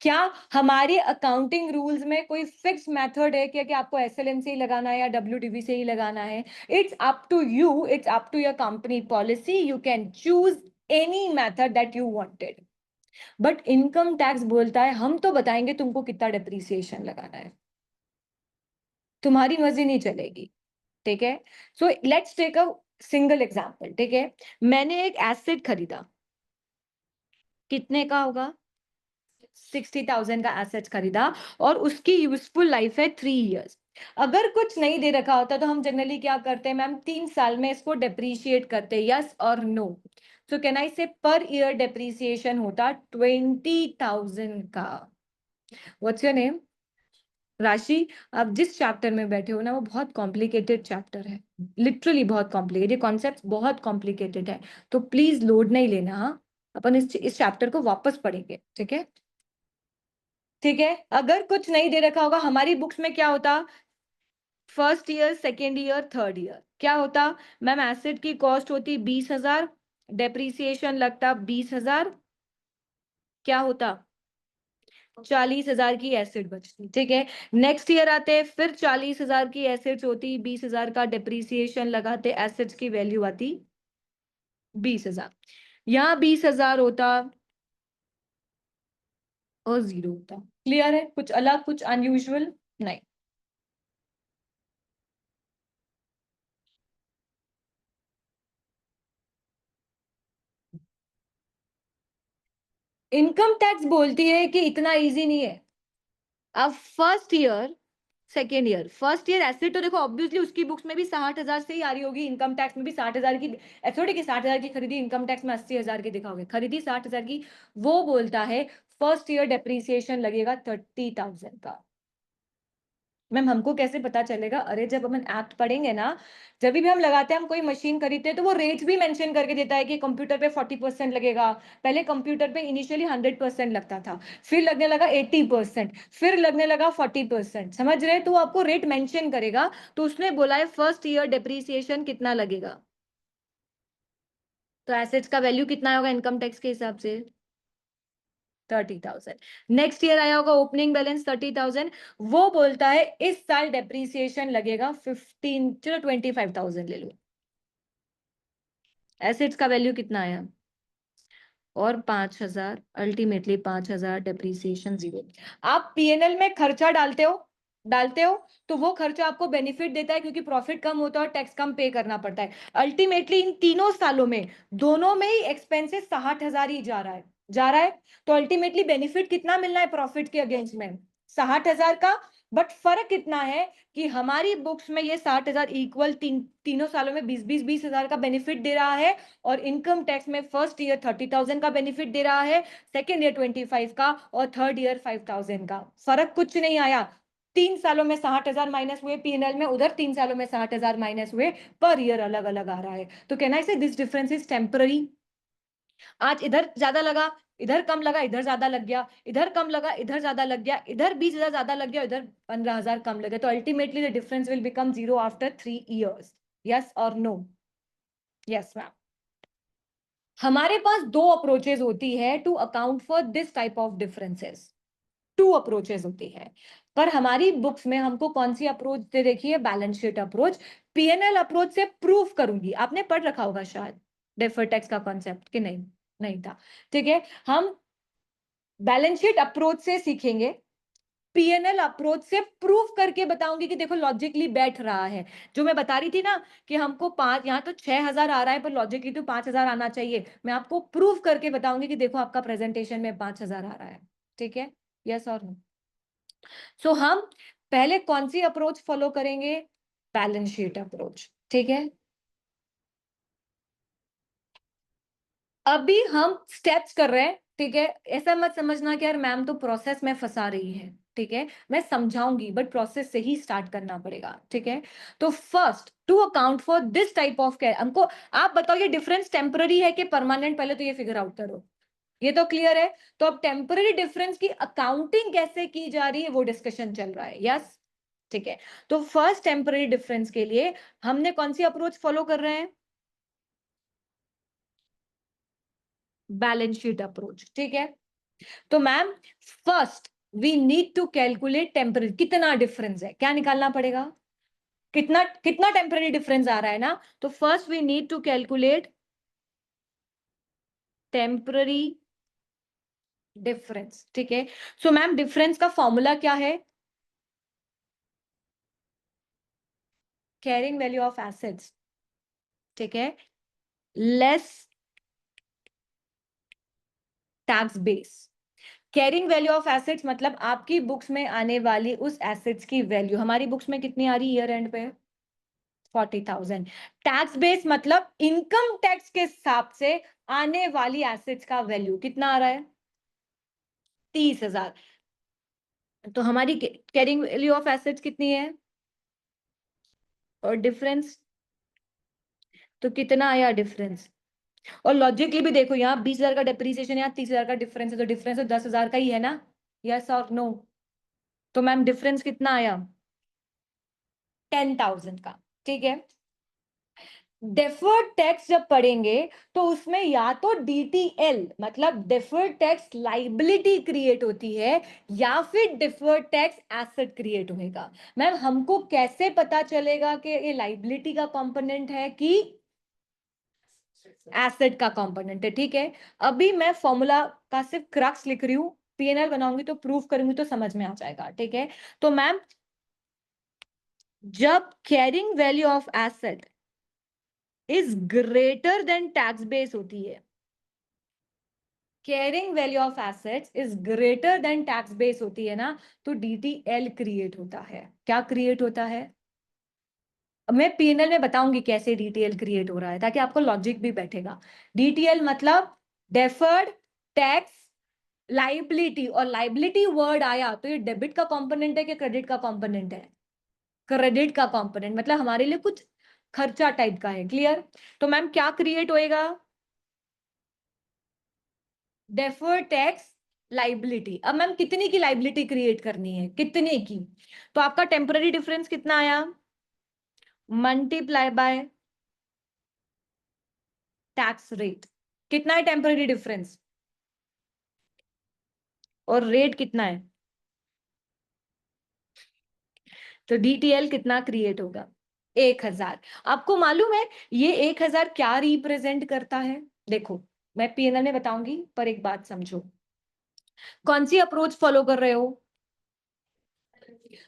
क्या हमारे अकाउंटिंग रूल्स में कोई फिक्स मेथड है कि आपको एसएलएन से ही लगाना है या डब्ल्यूडीवी से ही लगाना है? It's up to you, it's up to your company policy, you can choose any method that you wanted. But income tax बोलता है हम तो बताएंगे तुमको कितना डेप्रीसिएशन लगाना है, तुम्हारी मर्जी नहीं चलेगी। ठीक है, so let's take a single example. ठीक है, मैंने एक एसेट खरीदा, कितने का होगा? 60,000 का एसेट खरीदा और उसकी यूजफुल लाइफ है 3 इयर्स। अगर कुछ नहीं दे रखा होता तो हम जनरली क्या करते हैं मैम? 3 साल में इसको डेप्रीशिएट करते हैं। यस और नो? सो कैन आई से पर ईयर डेप्रीसिएशन होता 20,000 का। What's your name? राशि। आप जिस चैप्टर में बैठे हो ना वो बहुत कॉम्प्लिकेटेड चैप्टर है, लिटरली बहुत कॉम्प्लिकेटेड, ये कॉन्सेप्ट बहुत कॉम्प्लिकेटेड है। तो प्लीज लोड नहीं लेना। हाँ, अपन इस चैप्टर को वापस पढ़ेंगे। ठीक है? ठीक है, अगर कुछ नहीं दे रखा होगा हमारी बुक्स में क्या होता? First year, second year, third year क्या होता? मैम एसेट की कॉस्ट होती 20,000, डेप्रीसिएशन लगता 20,000, क्या होता 40,000 की एसेट बचती, ठीक है। नेक्स्ट ईयर आते फिर 40,000 की एसेट्स होती, 20,000 का डेप्रीसिएशन लगाते, एसेट्स की वैल्यू आती 20,000, यहाँ 20,000 होता और जीरो होता। क्लियर है? कुछ अलग, कुछ अनयूजुअल नहीं। इनकम टैक्स बोलती है कि इतना इजी नहीं है। अब first year, second year, first year asset तो देखो ऑब्वियसली उसकी बुक्स में भी 60,000 से ही आ रही होगी, इनकम टैक्स में भी 60,000 की एथॉरिटी की 60,000 की खरीदी, इनकम टैक्स में 80,000 की दिखाओगे, खरीदी 60,000 की। वो बोलता है फर्स्ट ईयर डेप्रीसिएशन लगेगा 30,000 का। मैम हमको कैसे पता चलेगा? अरे जब हम एक्ट पढ़ेंगे ना, जब भी हम लगाते हैं, हम कोई मशीन खरीदते हैं तो वो रेट्स भी मेंशन करके देता है कि कंप्यूटर पे 40% लगेगा। पहले कंप्यूटर पे इनिशियली 100% लगता था, फिर लगने लगा 80%, फिर लगने लगा 40%, समझ रहे? तो आपको रेट मेंशन करेगा। तो उसने बोला है फर्स्ट ईयर डेप्रीसिएशन कितना लगेगा, तो एसेट्स का वैल्यू कितना होगा इनकम टैक्स के हिसाब से? 30,000। नेक्स्ट ईयर आया होगा ओपनिंग बैलेंस 30,000, वो बोलता है इस साल डेप्रीसिएशन लगेगा 15, चलो 25,000 ले लो। एसेट्स का वैल्यू कितना आया? और 5,000, अल्टीमेटली 5,000, डेप्रीसिएशन जीरो। आप पीएनएल में खर्चा डालते हो तो वो खर्चा आपको बेनिफिट देता है, क्योंकि प्रॉफिट कम होता है और टैक्स कम पे करना पड़ता है। अल्टीमेटली इन तीनों सालों में दोनों में ही एक्सपेंसेस 60,000 ही जा रहा है। तो अल्टीमेटली बेनिफिट कितना मिलना है प्रॉफिट के अगेंस्ट में? 60,000 का। बट फर्क कितना है कि हमारी बुक्स में ये 60,000 इक्वल तीनों सालों में 20,000 का बेनिफिट दे रहा है, और इनकम टैक्स में फर्स्ट ईयर 30,000 का बेनिफिट दे रहा है, सेकेंड ईयर 25 का, और थर्ड ईयर 5,000 का। फर्क कुछ नहीं आया। 3 सालों में 60,000 माइनस हुए पीएनएल में, उधर 3 सालों में 60,000 माइनस हुए, पर ईयर अलग अलग आ रहा है। तो कहना है दिस डिफरेंस इज टेम्पररी। आज इधर ज्यादा लगा, इधर कम लगा, इधर ज्यादा लग गया, इधर कम लगा, इधर ज्यादा लग गया, इधर 20,000 ज्यादा लग गया, इधर 15,000 कम लगे, तो ultimately the difference will become zero after 3 years। Yes और नो? Yes ma'am. हमारे पास दो अप्रोचेस होती है to account for this type of differences. Two approaches होती है, पर हमारी बुक्स में हमको कौन सी अप्रोच दे रखी है? Balance sheet approach. PNL approach से प्रूफ करूंगी, आपने पढ़ रखा होगा शायद डेफर्ड टैक्स का कॉन्सेप्ट, कि नहीं? नहीं था, ठीक है। हम बैलेंस शीट अप्रोच से सीखेंगे, पीएनएल अप्रोच से प्रूफ करके बताऊंगी कि देखो लॉजिकली बैठ रहा है। जो मैं बता रही थी ना कि हमको पांच, यहाँ तो 6,000 आ रहा है, पर लॉजिकली तो 5,000 आना चाहिए, मैं आपको प्रूफ करके बताऊंगी कि देखो आपका प्रेजेंटेशन में 5,000 आ रहा है, ठीक है। यस और नो? सो हम पहले कौन सी अप्रोच फॉलो करेंगे? बैलेंस शीट अप्रोच, ठीक है। अभी हम स्टेप्स कर रहे हैं, ठीक है। ऐसा मत समझना कि यार मैम तो प्रोसेस में फंसा रही है, ठीक है। मैं समझाऊंगी, बट प्रोसेस से ही स्टार्ट करना पड़ेगा, ठीक है। तो first to account for this type of care, हमको आप बताओ ये डिफरेंस टेम्पररी है कि परमानेंट, पहले तो ये फिगर आउट करो। ये तो क्लियर है। तो अब टेम्पररी डिफरेंस की अकाउंटिंग कैसे की जा रही है वो डिस्कशन चल रहा है। यस, ठीक है। तो फर्स्ट टेम्पररी डिफरेंस के लिए हमने कौन सी अप्रोच फॉलो कर रहे हैं? बैलेंस शीट अप्रोच, ठीक है। तो ma'am first we need to calculate temporary, कितना डिफरेंस है, क्या निकालना पड़ेगा? कितना कितना टेम्पररी डिफरेंस आ रहा है ना। तो first we need to calculate temporary difference, ठीक है। सो मैम डिफरेंस का फॉर्मूला क्या है? कैरिंग वैल्यू ऑफ एसेट्स, ठीक है, less tax base. Carrying value of assets मतलब आपकी बुक्स में आने वाली उस एसेट्स की वैल्यू, हमारी बुक्स में कितनी आ रही है ईयर एंड पे? 40,000। टैक्स बेस मतलब इनकम टैक्स के हिसाब से आने वाली एसेट्स का वैल्यू कितना आ रहा है? 30,000। तो हमारी कैरिंग वैल्यू ऑफ एसेट्स कितनी है? और डिफरेंस, तो कितना आया डिफरेंस? और लॉजिकली भी देखो, यहाँ 20,000 का डेप्रीसिएशन, यहाँ 30,000 का डिफरेंस है, तो डिफरेंस तो 10,000 का ही है ना। यस और नो? तो मैम डिफरेंस कितना आया? 10,000 का, ठीक है। डेफर्ड टैक्स जब पढ़ेंगे तो उसमें या तो डीटीएल मतलब डेफर्ड टैक्स लाइबिलिटी क्रिएट होती है या फिर डेफर्ड टैक्स एसेट क्रिएट होएगा। मैम हमको कैसे पता चलेगा कि ये लाइबिलिटी का कंपोनेंट है कि एसेट का कंपोनेंट है? ठीक है, अभी मैं फॉर्मूला का सिर्फ क्रक्स लिख रही हूं, पीएनएल बनाऊंगी तो प्रूफ करूंगी तो समझ में आ जाएगा। ठीक है, तो मैम जब carrying value of asset is greater than tax base होती है, carrying value of assets is greater than tax base होती है ना, तो डीटीएल क्रिएट होता है। क्या क्रिएट होता है? मैं पीएनएल में बताऊंगी कैसे डीटीएल क्रिएट हो रहा है ताकि आपको लॉजिक भी बैठेगा। डीटीएल मतलब डेफर्ड टैक्स लाइबिलिटी, और लाइबिलिटी वर्ड आया तो ये डेबिट का कंपोनेंट है कि क्रेडिट का कंपोनेंट है? क्रेडिट का कंपोनेंट, मतलब हमारे लिए कुछ खर्चा टाइप का है। क्लियर? तो मैम क्या क्रिएट होएगा? Deferred tax liability. अब मैम कितनी की लाइबिलिटी क्रिएट करनी है, कितने की? तो आपका टेम्पररी डिफरेंस कितना आया? Multiply by tax rate. कितना है टेम्पररी डिफरेंस? और रेट कितना है? तो डीटीएल कितना क्रिएट होगा? 1000। आपको मालूम है ये 1000 क्या रिप्रेजेंट करता है? देखो मैं पीएनएल में बताऊंगी पर एक बात समझो। कौन सी अप्रोच फॉलो कर रहे हो?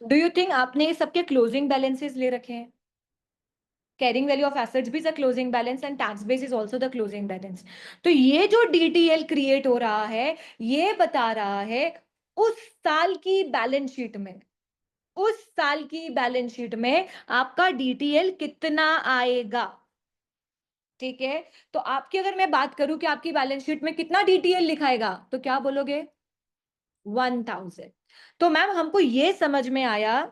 डू यू थिंक आपने ये सबके क्लोजिंग बैलेंसेस ले रखे हैं? कैरिंग वैल्यू ऑफ एसेट्स भी is a closing balance and tax base is also the closing balance. तो ये जो डीटीएल क्रिएट हो रहा है ये बता रहा है उस साल की बैलेंस शीट में, उस साल की बैलेंस शीट में आपका डीटीएल कितना आएगा। ठीक है, तो आपकी अगर मैं बात करूं कि आपकी बैलेंस शीट में कितना डीटीएल लिखाएगा तो क्या बोलोगे? 1000। तो मैम हमको ये समझ में आया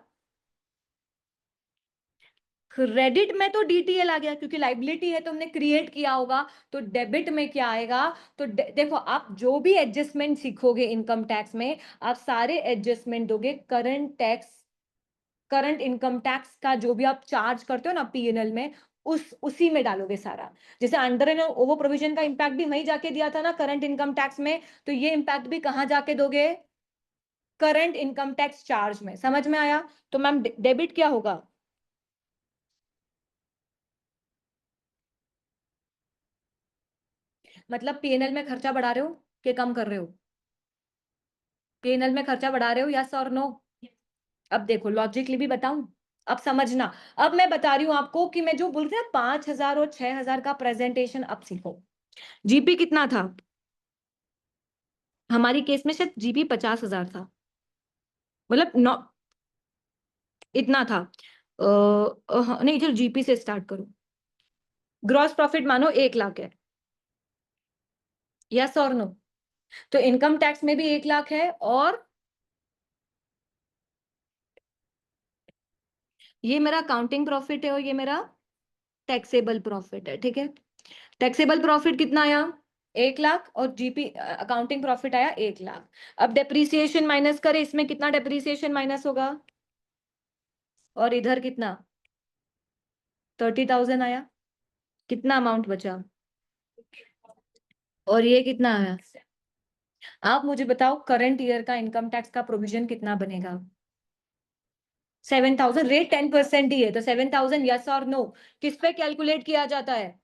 क्रेडिट में तो डीटीएल आ गया क्योंकि लाइबिलिटी है तो हमने क्रिएट किया होगा। तो डेबिट में क्या आएगा? तो देखो आप जो भी एडजस्टमेंट सीखोगे इनकम टैक्स में, आप सारे एडजस्टमेंट दोगे current tax, current income tax का जो भी आप चार्ज करते हो ना पीएनएल में, उसी में डालोगे सारा। जैसे अंडर एंड ओवर प्रोविजन का इंपैक्ट भी वहीं जाके दिया था ना करंट इनकम टैक्स में, तो ये इंपैक्ट भी कहां जाके दोगे? करंट इनकम टैक्स चार्ज में। समझ में आया? तो मैम डेबिट क्या होगा? मतलब पीएनएल में खर्चा बढ़ा रहे हो कि कम कर रहे हो? पीएनएल में खर्चा बढ़ा रहे हो, यस और नो? अब देखो लॉजिकली भी बताऊं, अब समझना। अब मैं बता रही हूं आपको कि मैं जो बोल रही हूँ 5000 और 6000 का प्रेजेंटेशन, अब सीखो। जीपी कितना था? हमारी केस में शायद जीपी 50,000 था, मतलब नौ इतना था। नहीं चलो जीपी से स्टार्ट करो। ग्रॉस प्रॉफिट मानो 1 लाख है, यस और नो? तो इनकम टैक्स में भी 1 लाख है, और ये मेरा अकाउंटिंग प्रॉफिट है और ये मेरा टैक्सेबल प्रॉफिट है। ठीक है, टैक्सेबल प्रॉफिट कितना आया? 1 लाख, और जीपी अकाउंटिंग प्रॉफिट आया 1 लाख। अब डेप्रीसिएशन माइनस करें, इसमें कितना डेप्रीसिएशन माइनस होगा? और इधर कितना? 30,000 आया। कितना अमाउंट बचा? और ये कितना आया? आप मुझे बताओ करंट ईयर का इनकम टैक्स का प्रोविजन कितना बनेगा? 7,000। रेट 10% ही है तो 7,000, यस और नो? किस पे कैलकुलेट किया जाता है?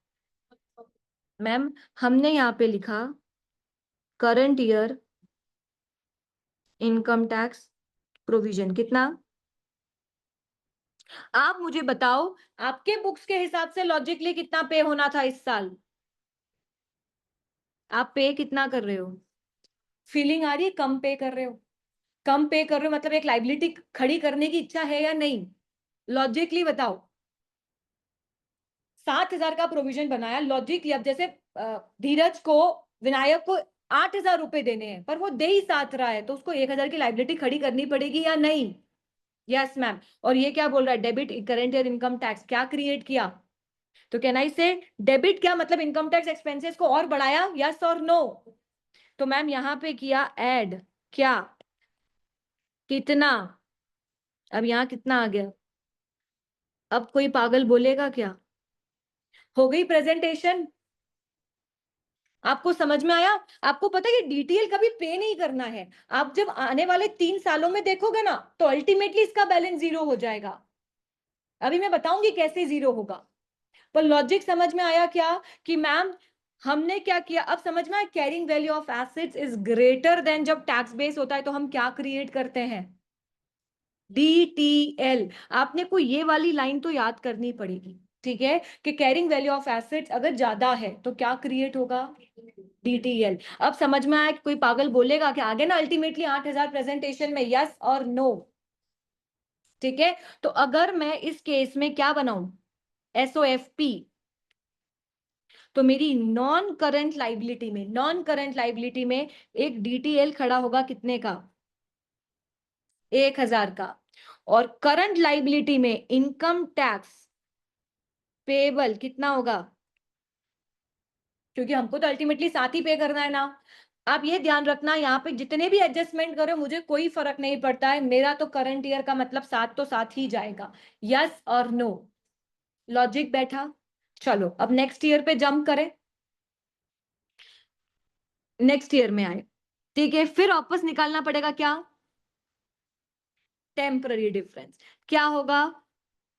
मैम हमने यहाँ पे लिखा current year income tax provision कितना। आप मुझे बताओ आपके बुक्स के हिसाब से लॉजिकली कितना पे होना था इस साल? आप पे कितना कर रहे हो? फीलिंग आ रही है कम पे कर रहे हो? कम पे कर रहे हो मतलब एक लाइबिलिटी खड़ी करने की इच्छा है या नहीं? लॉजिकली बताओ। 7,000 का प्रोविजन बनाया लॉजिकली। अब जैसे धीरज को, विनायक को 8,000 रुपए देने हैं पर वो दे ही 7 रहा है, तो उसको 1,000 की लाइबिलिटी खड़ी करनी पड़ेगी या नहीं? Yes ma'am. और ये क्या बोल रहा है? Debit current year income tax क्या क्रिएट किया? तो कैन आई से डेबिट क्या मतलब इनकम टैक्स एक्सपेंसेस को और बढ़ाया, यस और नो? तो मैम यहां पे किया ऐड, क्या कितना? अब यहां कितना आ गया? अब कोई पागल बोलेगा क्या? हो गई प्रेजेंटेशन? आपको समझ में आया? आपको पता है कि डीटीएल कभी पे नहीं करना है। आप जब आने वाले 3 सालों में देखोगे ना, तो अल्टीमेटली इसका बैलेंस जीरो हो जाएगा। अभी मैं बताऊंगी कैसे जीरो होगा। पर लॉजिक समझ में आया क्या? कि मैम हमने क्या किया, अब समझ में आया। Carrying value of assets is greater then, जब टैक्स बेस होता है तो हम क्या क्रिएट करते हैं? डीटीएल। आपने को ये वाली लाइन तो याद करनी पड़ेगी, ठीक है? कि कैरिंग वैल्यू ऑफ एसेट्स अगर ज्यादा है तो क्या क्रिएट होगा? डीटीएल। अब समझ में आया कि कोई पागल बोलेगा कि आगे ना अल्टीमेटली 8,000 प्रेजेंटेशन में, यस और नो? ठीक है, तो अगर मैं इस केस में क्या बनाऊं? एसओएफपी। तो मेरी नॉन करंट लाइबिलिटी में एक डीटीएल खड़ा होगा कितने का? 1,000 का। और करंट लाइबिलिटी में इनकम टैक्स पेबल कितना होगा? क्योंकि हमको तो अल्टीमेटली साथ ही पे करना है ना। आप ये ध्यान रखना, यहाँ पे जितने भी एडजस्टमेंट करो मुझे कोई फर्क नहीं पड़ता है, मेरा तो करंट ईयर का मतलब साथ तो साथ ही जाएगा। यस और नो? लॉजिक बैठा? चलो अब नेक्स्ट ईयर पे जंप करें। नेक्स्ट ईयर में आए, ठीक है, फिर वापस निकालना पड़ेगा क्या? Temporary difference. क्या होगा?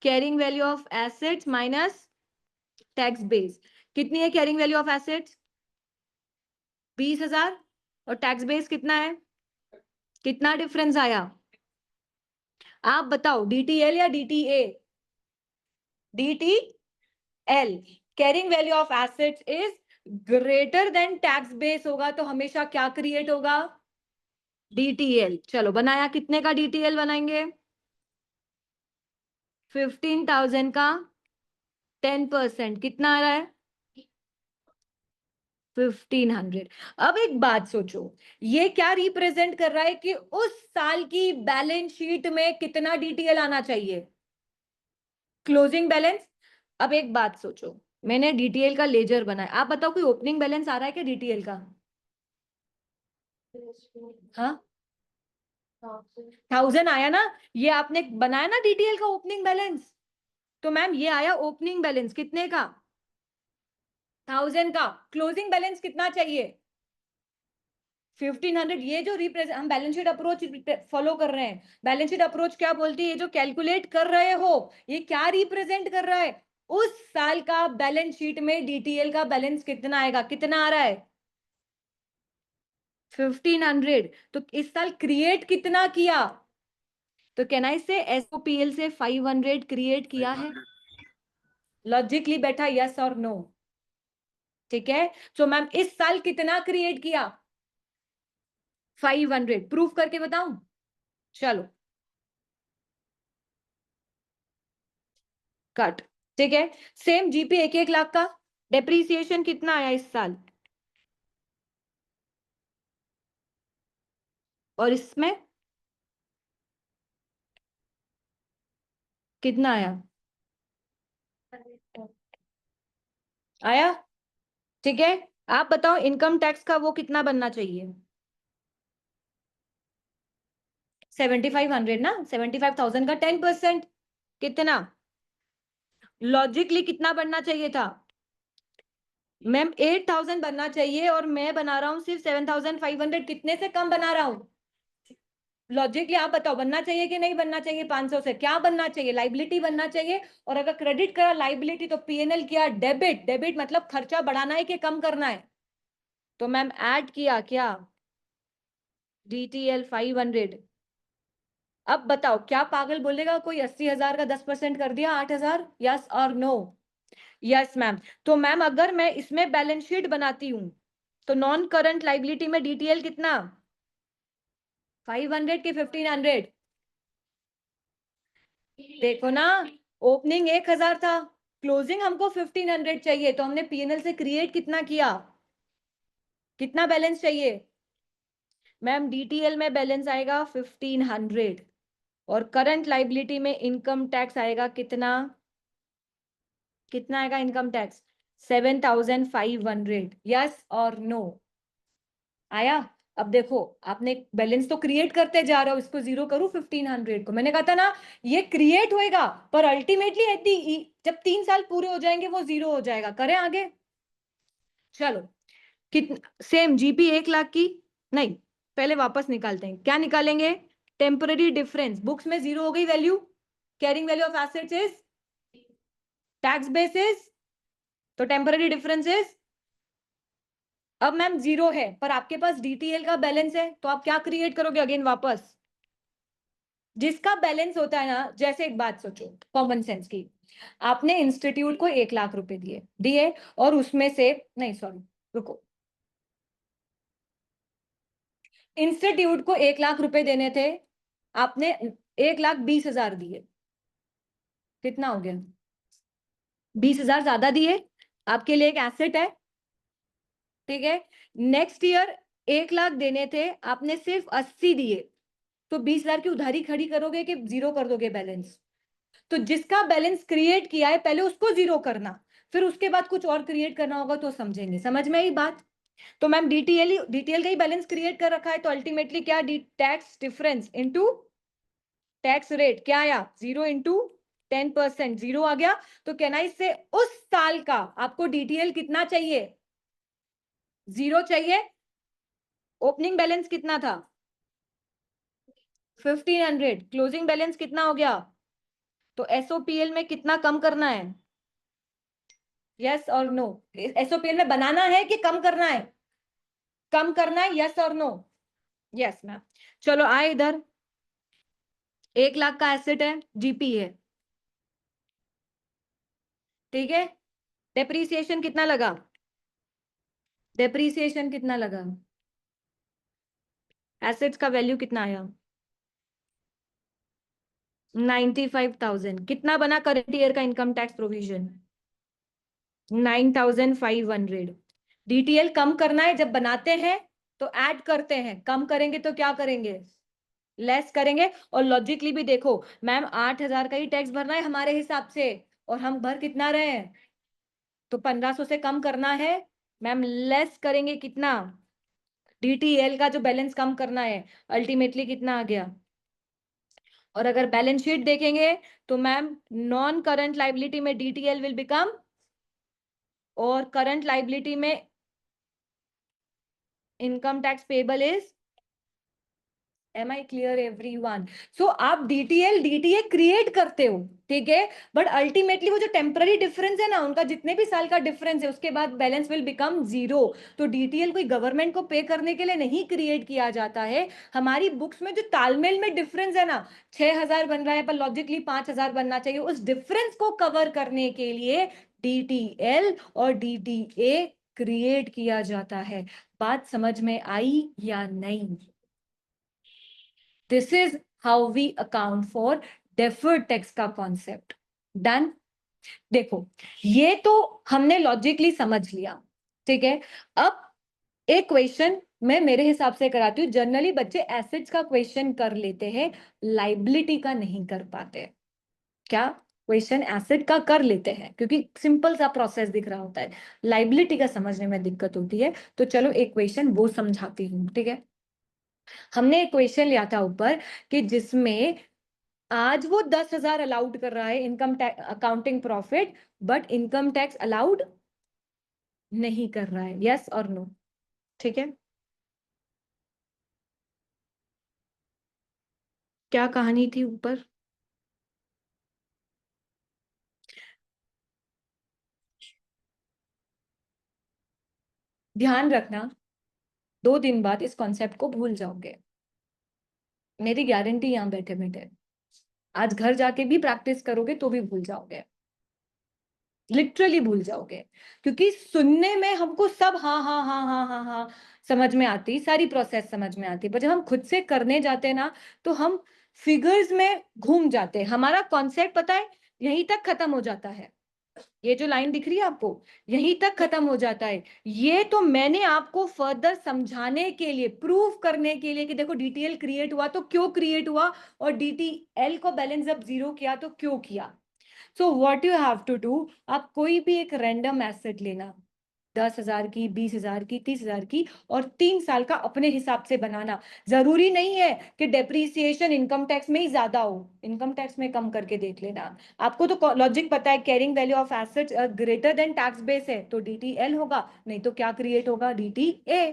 Carrying value of assets minus tax base. कितनी है कैरिंग वैल्यू ऑफ एसेट्स? 20,000। और टैक्स बेस कितना है? कितना डिफरेंस आया? आप बताओ, डीटीएल या DTA? DTL. Carrying value of assets is greater than tax base होगा तो हमेशा क्या क्रिएट होगा? डीटीएल। चलो बनाया, कितने का डीटीएल बनाएंगे? 15,000 का 10% कितना आ रहा है? 1,500। अब एक बात सोचो, ये क्या रिप्रेजेंट कर रहा है कि उस साल की बैलेंस शीट में कितना डीटीएल आना चाहिए? Closing balance. अब एक बात सोचो, मैंने डीटीएल का लेजर बनाया, आप बताओ कोई ओपनिंग बैलेंस आ रहा है क्या डीटीएल का? हाँ, 1,000 आया ना। ये आपने बनाया ना डीटीएल का ओपनिंग बैलेंस। तो मैम ये आया ओपनिंग बैलेंस कितने का? 1,000 का। क्लोजिंग बैलेंस कितना चाहिए? 1,500। ये जो रिप्रेजेंट, हम बैलेंस शीट अप्रोच फॉलो कर रहे हैं। बैलेंस शीट अप्रोच क्या बोलती है? ये जो कैलकुलेट कर रहे हो, ये क्या रिप्रेजेंट कर रहा है? उस साल का बैलेंस शीट में डीटीएल का बैलेंस कितना आएगा? कितना आ रहा है? 1,500। तो इस साल क्रिएट कितना किया? तो कैन आई से एसओपीएल से 500 क्रिएट किया है? लॉजिकली बैठा, यस और नो? ठीक है, तो मैम इस साल कितना क्रिएट किया? 500। प्रूफ करके बताऊं? चलो कट। ठीक है, सेम जीपी 1,1 लाख का। डेप्रीसिएशन कितना आया इस साल? और इसमें कितना आया? आया? ठीक है, आप बताओ इनकम टैक्स का वो कितना बनना चाहिए? 7,500 ना, 75,000 का 10%। कितना? लॉजिकली कितना बनना चाहिए था? मैम 8,000 बनना चाहिए, और मैं बना रहा हूं सिर्फ 7,500। कितने से कम बना रहा हूं? लॉजिकली आप बताओ, बनना चाहिए कि नहीं बनना चाहिए? 500 से क्या बनना चाहिए? लाइबिलिटी बनना चाहिए। और अगर क्रेडिट करा लाइबिलिटी तो पीएनएल किया डेबिट। डेबिट मतलब खर्चा बढ़ाना है कि कम करना है? तो मैम ऐड किया क्या? डीटीएल 500। अब बताओ, क्या पागल बोलेगा कोई 80,000 का 10% कर दिया 8,000? यस और नो? Yes ma'am. तो मैम अगर मैं इसमें बैलेंस शीट बनाती हूँ तो नॉन करंट लाइबिलिटी में डीटीएल कितना? 500 की 1,500? देखो ना, ओपनिंग 1,000 था, क्लोजिंग हमको 1,500 चाहिए, तो हमने पीएनएल से क्रिएट कितना किया? कितना बैलेंस चाहिए? मैम डीटीएल में बैलेंस आएगा 1,500। और करंट लाइबिलिटी में इनकम टैक्स आएगा कितना? कितना आएगा इनकम टैक्स? 7,500। यस और नो? आया? अब देखो, आपने बैलेंस तो क्रिएट करते जा रहे हो, इसको जीरो करूं 1500 को, मैंने कहा था ना ये क्रिएट होएगा, पर अल्टीमेटली एट दी जब 3 साल पूरे हो जाएंगे वो जीरो हो जाएगा। करें आगे? चलो, कितना सेम जीपी 1 लाख की, नहीं पहले वापस निकालते हैं। क्या निकालेंगे? Temporary difference. बुक्स में जीरो हो गई value, carrying value of assets is tax basis, तो टेम्पररी डिफरेंस इज, अब मैम जीरो है पर आपके पास डीटीएल का बैलेंस है, तो आप क्या क्रिएट करोगे अगेन वापस? जिसका बैलेंस होता है ना, जैसे एक बात सोचो कॉमन सेंस की, आपने इंस्टीट्यूट को 1 लाख रुपए दिए दिए और उसमें से, नहीं सॉरी रुको, इंस्टीट्यूट को 1 लाख रुपए देने थे, आपने 1,20,000 दिए, कितना हो गया? 20,000 ज्यादा दिए, आपके लिए एक एसेट है, ठीक है। नेक्स्ट ईयर 1 लाख देने थे, आपने सिर्फ 80 दिए, तो 20,000 की उधारी खड़ी करोगे कि जीरो कर दोगे बैलेंस? तो जिसका बैलेंस क्रिएट किया है पहले उसको जीरो करना, फिर उसके बाद कुछ और क्रिएट करना होगा तो समझेंगे। समझ में आई बात? तो मैम डीटीएल का ही बैलेंस क्रिएट कर रखा है, तो अल्टीमेटली क्या, tax difference into tax rate क्या आया? 0 × 10%, जीरो आ गया। तो कहना इससे उस साल का आपको डीटीएल कितना चाहिए? जीरो चाहिए। ओपनिंग बैलेंस कितना था? 1500। क्लोजिंग बैलेंस कितना हो गया? तो एसओपीएल में कितना कम करना है? यस और नो? एसओपीएल में बनाना है कि कम करना है? कम करना है, यस और नो? Yes ma'am. चलो आए इधर, 1 लाख का एसेट है, जीपी है, ठीक है। डेप्रीसिएशन कितना लगा? डेप्रीसिएशन कितना लगा? एसेट्स का वैल्यू कितना आया? 95,000। कितना बना करंट ईयर का इनकम टैक्स प्रोविजन? 9,500। डीटीएल कम करना है, जब बनाते हैं तो ऐड करते हैं, कम करेंगे तो क्या करेंगे? लेस करेंगे। और लॉजिकली भी देखो मैम, 8,000 का ही टैक्स भरना है हमारे हिसाब से, और हम भर कितना रहे हैं? तो 1,500 से कम करना है मैम, लेस करेंगे कितना? डीटीएल का जो बैलेंस कम करना है, अल्टीमेटली कितना आ गया? और अगर बैलेंस शीट देखेंगे तो मैम, नॉन करंट लाइबिलिटी में डीटीएल विल बिकम, और करंट लाइबिलिटी में income tax payable is, am I clear everyone? So आप डीटीएल डीटीए क्रिएट करते हो, ठीक है, बट अल्टीमेटली वो जो टेम्पररी डिफरेंस है ना, उनका जितने भी साल का डिफरेंस है उसके बाद बैलेंस विल बिकम जीरो। तो डीटीएल कोई गवर्नमेंट को पे करने के लिए नहीं क्रिएट किया जाता है। हमारी बुक्स में जो तालमेल में डिफरेंस है ना, 6,000 बन रहा है पर लॉजिकली 5,000 बनना चाहिए, उस डिफरेंस को कवर करने के लिए डीटीएल और डीटीए क्रिएट किया जाता है। बात समझ में आई या नहीं? This is how we account for deferred tax का कॉन्सेप्ट। डन? देखो, ये तो हमने लॉजिकली समझ लिया, ठीक है। अब एक क्वेश्चन मैं मेरे हिसाब से कराती हूँ, जनरली बच्चे एसेट्स का क्वेश्चन कर लेते हैं, लाइबिलिटी का नहीं कर पाते। क्या? क्वेश्चन एसेट का कर लेते हैं क्योंकि सिंपल सा प्रोसेस दिख रहा होता है, लाइबिलिटी का समझने में दिक्कत होती है। तो चलो एक क्वेश्चन वो समझाती हूँ, ठीक है। हमने एक क्वेश्चन लिया था ऊपर कि जिसमें आज वो 10,000 अलाउड कर रहा है income tax accounting profit, but income tax allowed नहीं कर रहा है, यस और नो? ठीक है, क्या कहानी थी ऊपर? ध्यान रखना, 2 दिन बाद इस कॉन्सेप्ट को भूल जाओगे, मेरी गारंटी यहां बैठे बैठे। आज घर जाके भी प्रैक्टिस करोगे तो भी भूल जाओगे, लिटरली भूल जाओगे। क्योंकि सुनने में हमको सब हाँ हाँ हाँ हाँ हाँ हाँ समझ में आती, सारी प्रोसेस समझ में आती, पर जब हम खुद से करने जाते हैं ना, तो हम फिगर्स में घूम जाते हैं। हमारा कॉन्सेप्ट पता है यहीं तक खत्म हो जाता है, ये जो लाइन दिख रही है आपको, यहीं तक खत्म हो जाता है। ये तो मैंने आपको फर्दर समझाने के लिए, प्रूव करने के लिए कि देखो डीटीएल क्रिएट हुआ तो क्यों क्रिएट हुआ, और डीटीएल को बैलेंस जब जीरो किया तो क्यों किया। So what you have to do, आप कोई भी एक रैंडम एसेट लेना, 10,000 की, 20,000 की, 30,000 की, और 3 साल का अपने हिसाब से बनाना। जरूरी नहीं है कि डेप्रीसिएशन इनकम टैक्स में ही ज्यादा हो, इनकम टैक्स में कम करके देख लेना। आपको तो लॉजिक पता है, carrying value of assets greater than tax base है तो DTL होगा, नहीं तो क्या क्रिएट होगा, DTA।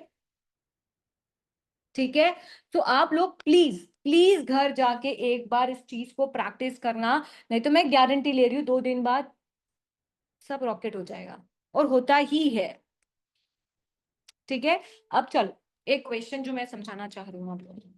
ठीक है, तो आप लोग प्लीज प्लीज घर जाके एक बार इस चीज को प्रैक्टिस करना, नहीं तो मैं गारंटी ले रही हूँ 2 दिन बाद सब रॉकेट हो जाएगा, और होता ही है। ठीक है, अब चलो एक क्वेश्चन जो मैं समझाना चाह रही हूँ आप लोगों को।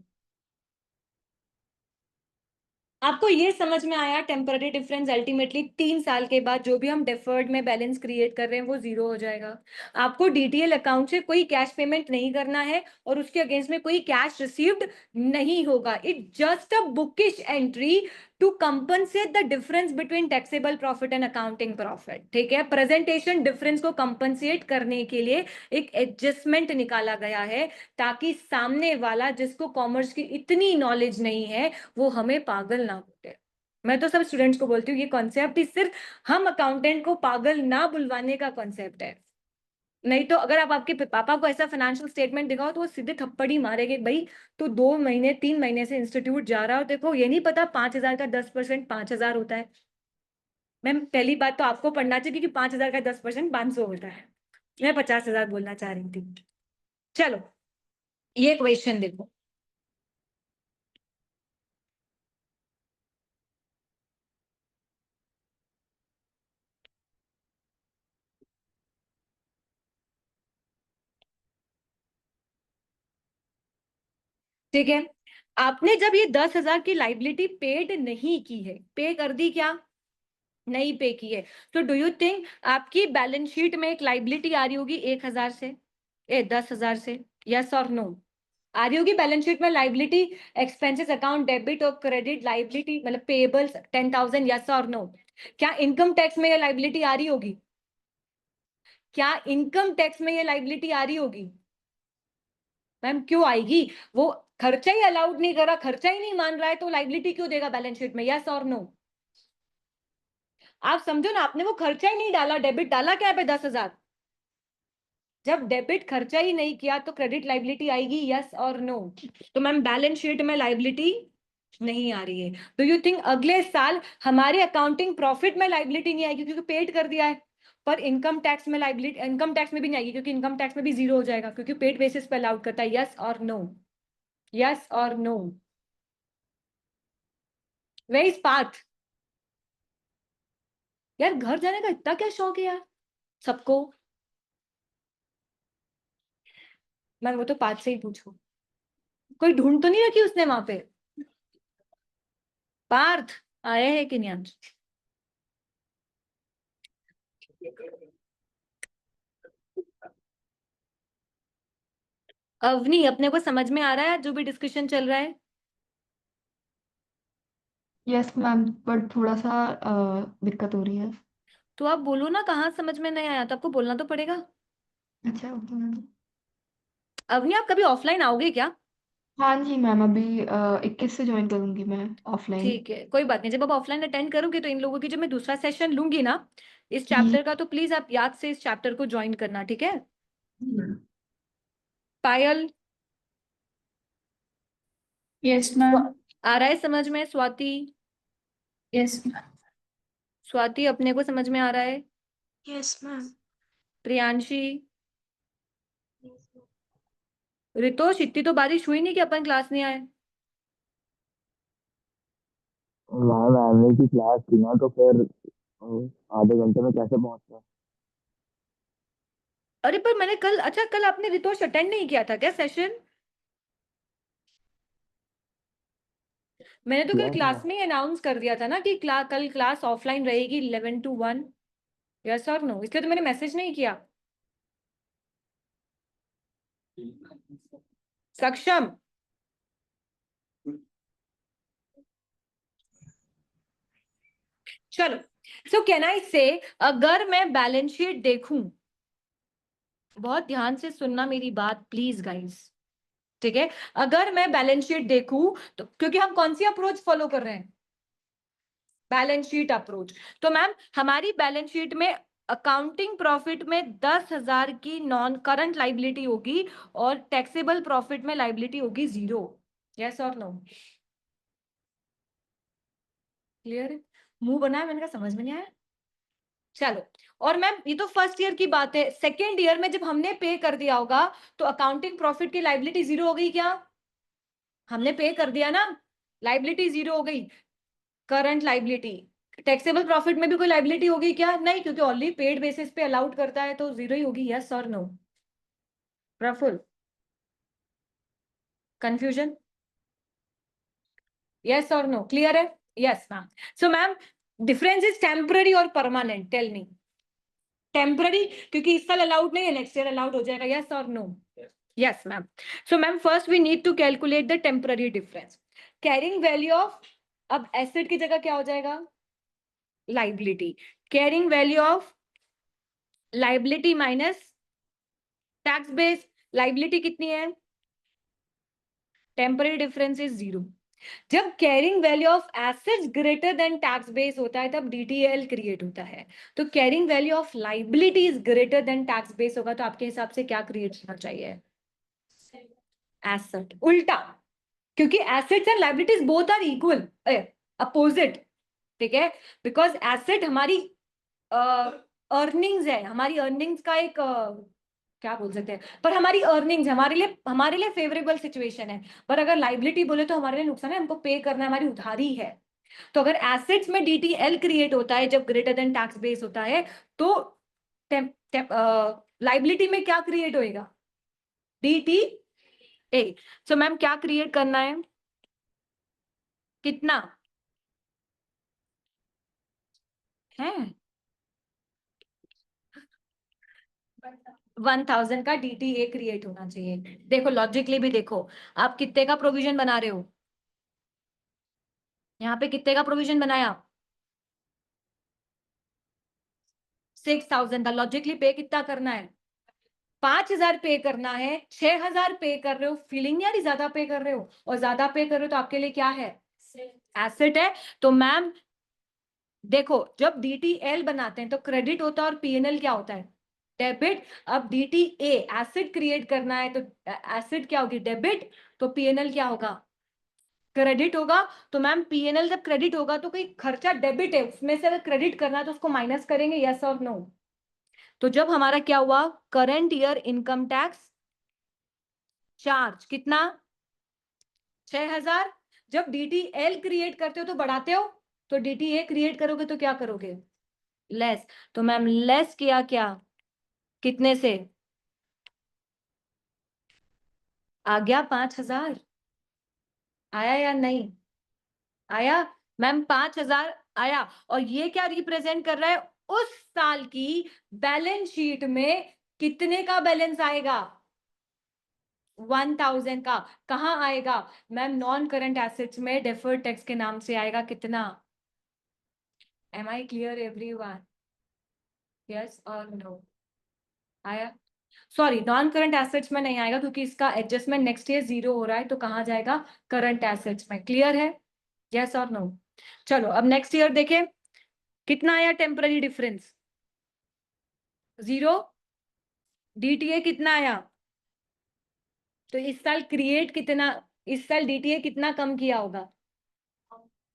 आपको ये समझ में आया टेम्पररी डिफरेंस अल्टीमेटली 3 साल के बाद जो भी हम डेफर्ड में बैलेंस क्रिएट कर रहे हैं वो जीरो हो जाएगा। आपको DTL अकाउंट से कोई कैश पेमेंट नहीं करना है और उसके अगेंस्ट में कोई कैश रिसीव्ड नहीं होगा। It just a bookish entry to compensate the difference between taxable profit and accounting profit. ठीक है, प्रेजेंटेशन डिफरेंस को कंपनसेट करने के लिए एक एडजस्टमेंट निकाला गया है, ताकि सामने वाला जिसको कॉमर्स की इतनी नॉलेज नहीं है वो हमें पागल ना बोले। मैं तो सब स्टूडेंट्स को बोलती हूँ ये कॉन्सेप्ट ही सिर्फ हम अकाउंटेंट को पागल ना बुलवाने का कॉन्सेप्ट है। नहीं तो अगर आप आपके पापा को ऐसा फाइनेंशियल स्टेटमेंट दिखाओ तो वो सीधे थप्पड़ ही मारेंगे, भाई तो 2 महीने 3 महीने से इंस्टीट्यूट जा रहा हो, देखो ये नहीं पता 5,000 का 10% 5,000 होता है। मैम पहली बात तो आपको पढ़ना चाहिए क्योंकि 5,000 का 10% 500 होता है। मैं 50,000 बोलना चाह रही थी। चलो ये क्वेश्चन देखो, ठीक है, आपने जब ये 10,000 की लाइबिलिटी पेड नहीं की है, पे कर दी क्या, नहीं पे की है, तो डू यू थिंक आपकी बैलेंस शीट में एक लाइबिलिटी आ रही होगी 1,000 से, 10,000 से, यस और नो? आ रही होगी बैलेंस शीट में लाइबिलिटी, एक्सपेंसेस अकाउंट डेबिट और क्रेडिट लाइबिलिटी, मतलब पेबल्स 10,000, यस और नो? क्या इनकम टैक्स में ये लाइबिलिटी आ रही होगी? क्या इनकम टैक्स में ये लाइबिलिटी आ रही होगी? मैम क्यों आएगी, वो खर्चा ही अलाउड नहीं कर रहा, खर्चा ही नहीं मान रहा है, तो लाइबिलिटी क्यों देगा बैलेंस शीट में, यस और नो? आप समझो ना, आपने वो खर्चा ही नहीं डाला, डेबिट डाला क्या पे 10,000? जब डेबिट खर्चा ही नहीं किया तो क्रेडिट लाइबिलिटी आएगी, यस और नो? तो मैम बैलेंस शीट में लाइबिलिटी नहीं आ रही है। तो यू थिंक अगले साल हमारे अकाउंटिंग प्रॉफिट में लाइबिलिटी नहीं आएगी क्योंकि पेड कर दिया है, पर इनकम टैक्स में लाइबिलिटी, इनकम टैक्स में भी नहीं आएगी क्योंकि इनकम टैक्स में भी जीरो हो जाएगा क्योंकि पेड बेसिस पे अलाउड करता है, यस और नो? यस और नो? Where is path? यार घर जाने का इतना क्या शौक है यार सबको? मैं वो तो पाथ से ही पूछू, कोई ढूंढ तो नहीं रखी उसने वहां पे? पार्थ आया है कि नहीं आज? अवनी अपने को समझ में आ रहा है जो भी डिस्कशन चल रहा है? यस मैम, पर थोड़ा सा दिक्कत हो रही है। तो आप बोलो ना कहाँ समझ में नहीं आया, तो आपको बोलना तो पड़ेगा। अच्छा ओके मैम। अवनी आप कभी ऑफलाइन आओगे क्या? हाँ जी मैम, अभी 21 से ज्वाइन करूंगी मैं ऑफलाइन। ठीक है कोई बात नहीं, जब आप ऑफलाइन अटेंड करोगे तो इन लोगों की जो मैं दूसरा सेशन लूंगी ना इस जी। चैप्टर का, तो प्लीज आप याद से इस चैप्टर को ज्वाइन करना, ठीक है? हम्म। पायल, यस मैम। आ रहा है समझ में? स्वाति, यस स्वाति अपने को समझ में आ रहा है? Yes ma'am. प्रियांशी, रितोष, इतनी तो बारिश हुई नहीं कि अपन क्लास नहीं आए। मैम एमए की क्लास थी ना, तो फिर आधे घंटे में कैसे पहुंचता? अरे पर मैंने कल, अच्छा कल आपने रितोष अटेंड नहीं किया था क्या सेशन? मैंने तो कल किया था। क्लास में अनाउंस कर दिया था ना कि कल क्लास ऑफलाइन रहेगी 11 to 1, यस और नो? इसलिए तो मैंने मैसेज नहीं किया। सक्षम, चलो, सो कैन आई से, अगर मैं बैलेंस शीट देखूं, बहुत ध्यान से सुनना मेरी बात प्लीज गाइस, ठीक है? अगर मैं बैलेंस शीट देखूं तो, क्योंकि हम कौन सी अप्रोच फॉलो कर रहे हैं, बैलेंस शीट अप्रोच, तो मैम हमारी बैलेंस शीट में अकाउंटिंग प्रॉफिट में 10,000 की नॉन करंट लाइबिलिटी होगी और टैक्सेबल प्रॉफिट में लाइबिलिटी होगी 0। यस और नो? क्लियर है? मुंह बनाया मैंने कहा समझ में नहीं आया। चलो, और मैम ये तो फर्स्ट ईयर की बात है, सेकेंड ईयर में जब हमने पे कर दिया होगा तो अकाउंटिंग प्रॉफिट की लाइबिलिटी 0 हो गई क्या? हमने पे कर दिया ना, लाइबिलिटी 0 हो गई। करंट लाइबिलिटी, टैक्सेबल प्रॉफिट में भी कोई लाइबिलिटी होगी क्या? नहीं, क्योंकि ऑलरेडी पेड बेसिस पे अलाउड करता है तो 0 ही होगी। यस और नो? प्रफुल, कंफ्यूजन? यस और नो? क्लियर है? Yes ma'am. So ma'am, difference is temporary और परमानेंट? Tell me. टेम्पररी क्योंकि इस साल अलाउड नहीं है, नेक्स्ट ईयर अलाउड हो जाएगा। यस और no? Yes ma'am. So ma'am, first we need to calculate the temporary difference. Carrying value of, अब एसेट की जगह क्या हो जाएगा? Liability. Carrying value of liability minus tax base. Liability कितनी है? Temporary difference is 0। जब carrying value of assets greater than tax base होता है तब डीटीएल क्रिएट होता है। तो carrying value of liability is greater than tax base होगा तो आपके हिसाब से क्या क्रिएट होना चाहिए? एसेट। उल्टा, क्योंकि assets and liabilities both are equal, opposite. ठीक है, बिकॉज एसेट हमारी अर्निंग्स है, हमारी अर्निंग्स का एक क्या बोल सकते हैं, पर हमारी अर्निंग्स हमारे लिए फेवरेबल सिचुएशन है। पर अगर लाइबिलिटी बोले तो हमारे लिए नुकसान है, हमको पे करना है, हमारी उधारी है। तो अगर एसेट्स में डीटीएल क्रिएट होता है जब ग्रेटर देन टैक्स बेस होता है तो लाइबिलिटी में क्या क्रिएट होएगा? डीटीए। सो मैम क्या क्रिएट करना है? कितना है? 1,000 का डीटीए क्रिएट होना चाहिए। देखो लॉजिकली भी देखो, आप कितने का प्रोविजन बना रहे हो? यहाँ पे कितने का प्रोविजन बनाया? 6,000 का। लॉजिकली पे कितना करना है? 5,000 पे करना है। 6,000 पे कर रहे हो, फीलिंग नहीं आ रही ज्यादा पे कर रहे हो? और ज्यादा पे कर रहे हो तो आपके लिए क्या है? एसेट है। तो मैम देखो, जब डीटीएल बनाते हैं तो क्रेडिट होता है और पीएनएल क्या होता है? डेबिट। अब डीटीए एसेट क्रिएट करना है तो एसेट क्या होगी? डेबिट। तो पीएनएल क्या होगा? क्रेडिट होगा। तो मैम पीएनएल जब क्रेडिट होगा तो कोई खर्चा डेबिट है, उसमें से अगर क्रेडिट करना है तो उसको माइनस करेंगे। यस और नो? तो जब हमारा क्या हुआ? Current year income tax charge कितना? 6,000। जब डीटीएल क्रिएट करते हो तो बढ़ाते हो, तो डीटीए क्रिएट करोगे तो क्या करोगे? लेस। तो मैम लेस किया क्या? कितने से? आ गया 5,000? आया या नहीं? आया? मैम 5,000 आया। और ये क्या रिप्रेजेंट कर रहा है? उस साल की बैलेंस शीट में कितने का बैलेंस आएगा? 1,000 का। कहाँ आएगा? मैम नॉन करंट एसेट्स में डेफर्ड टैक्स के नाम से आएगा। कितना? Am I clear everyone? Yes और नो? आया? सॉरी, नॉन करंट एसेट्स में नहीं आएगा क्योंकि इसका एडजस्टमेंट नेक्स्ट ईयर 0 हो रहा है, तो कहाँ जाएगा? करंट एसेट्स में। क्लियर है? यस और नो? चलो अब नेक्स्ट ईयर देखें, कितना आया टेम्पररी डिफरेंस? 0। डीटीए कितना आया? तो इस साल क्रिएट कितना, इस साल डीटीए कितना कम किया होगा?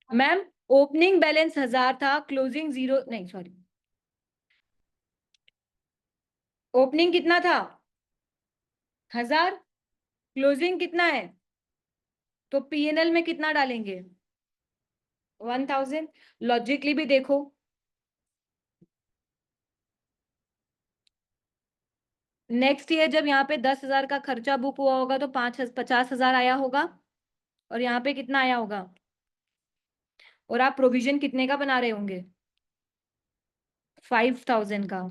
मैम ओपनिंग बैलेंस 1,000 था, क्लोजिंग 0, नहीं सॉरी, ओपनिंग कितना था? 1,000। क्लोजिंग कितना है? तो पीएनएल में कितना डालेंगे? 1,000। लॉजिकली भी देखो, नेक्स्ट ईयर जब यहाँ पे 10,000 का खर्चा बुक हुआ होगा तो 50,000 आया होगा, और यहाँ पे कितना आया होगा? और आप प्रोविजन कितने का बना रहे होंगे? 5,000 का।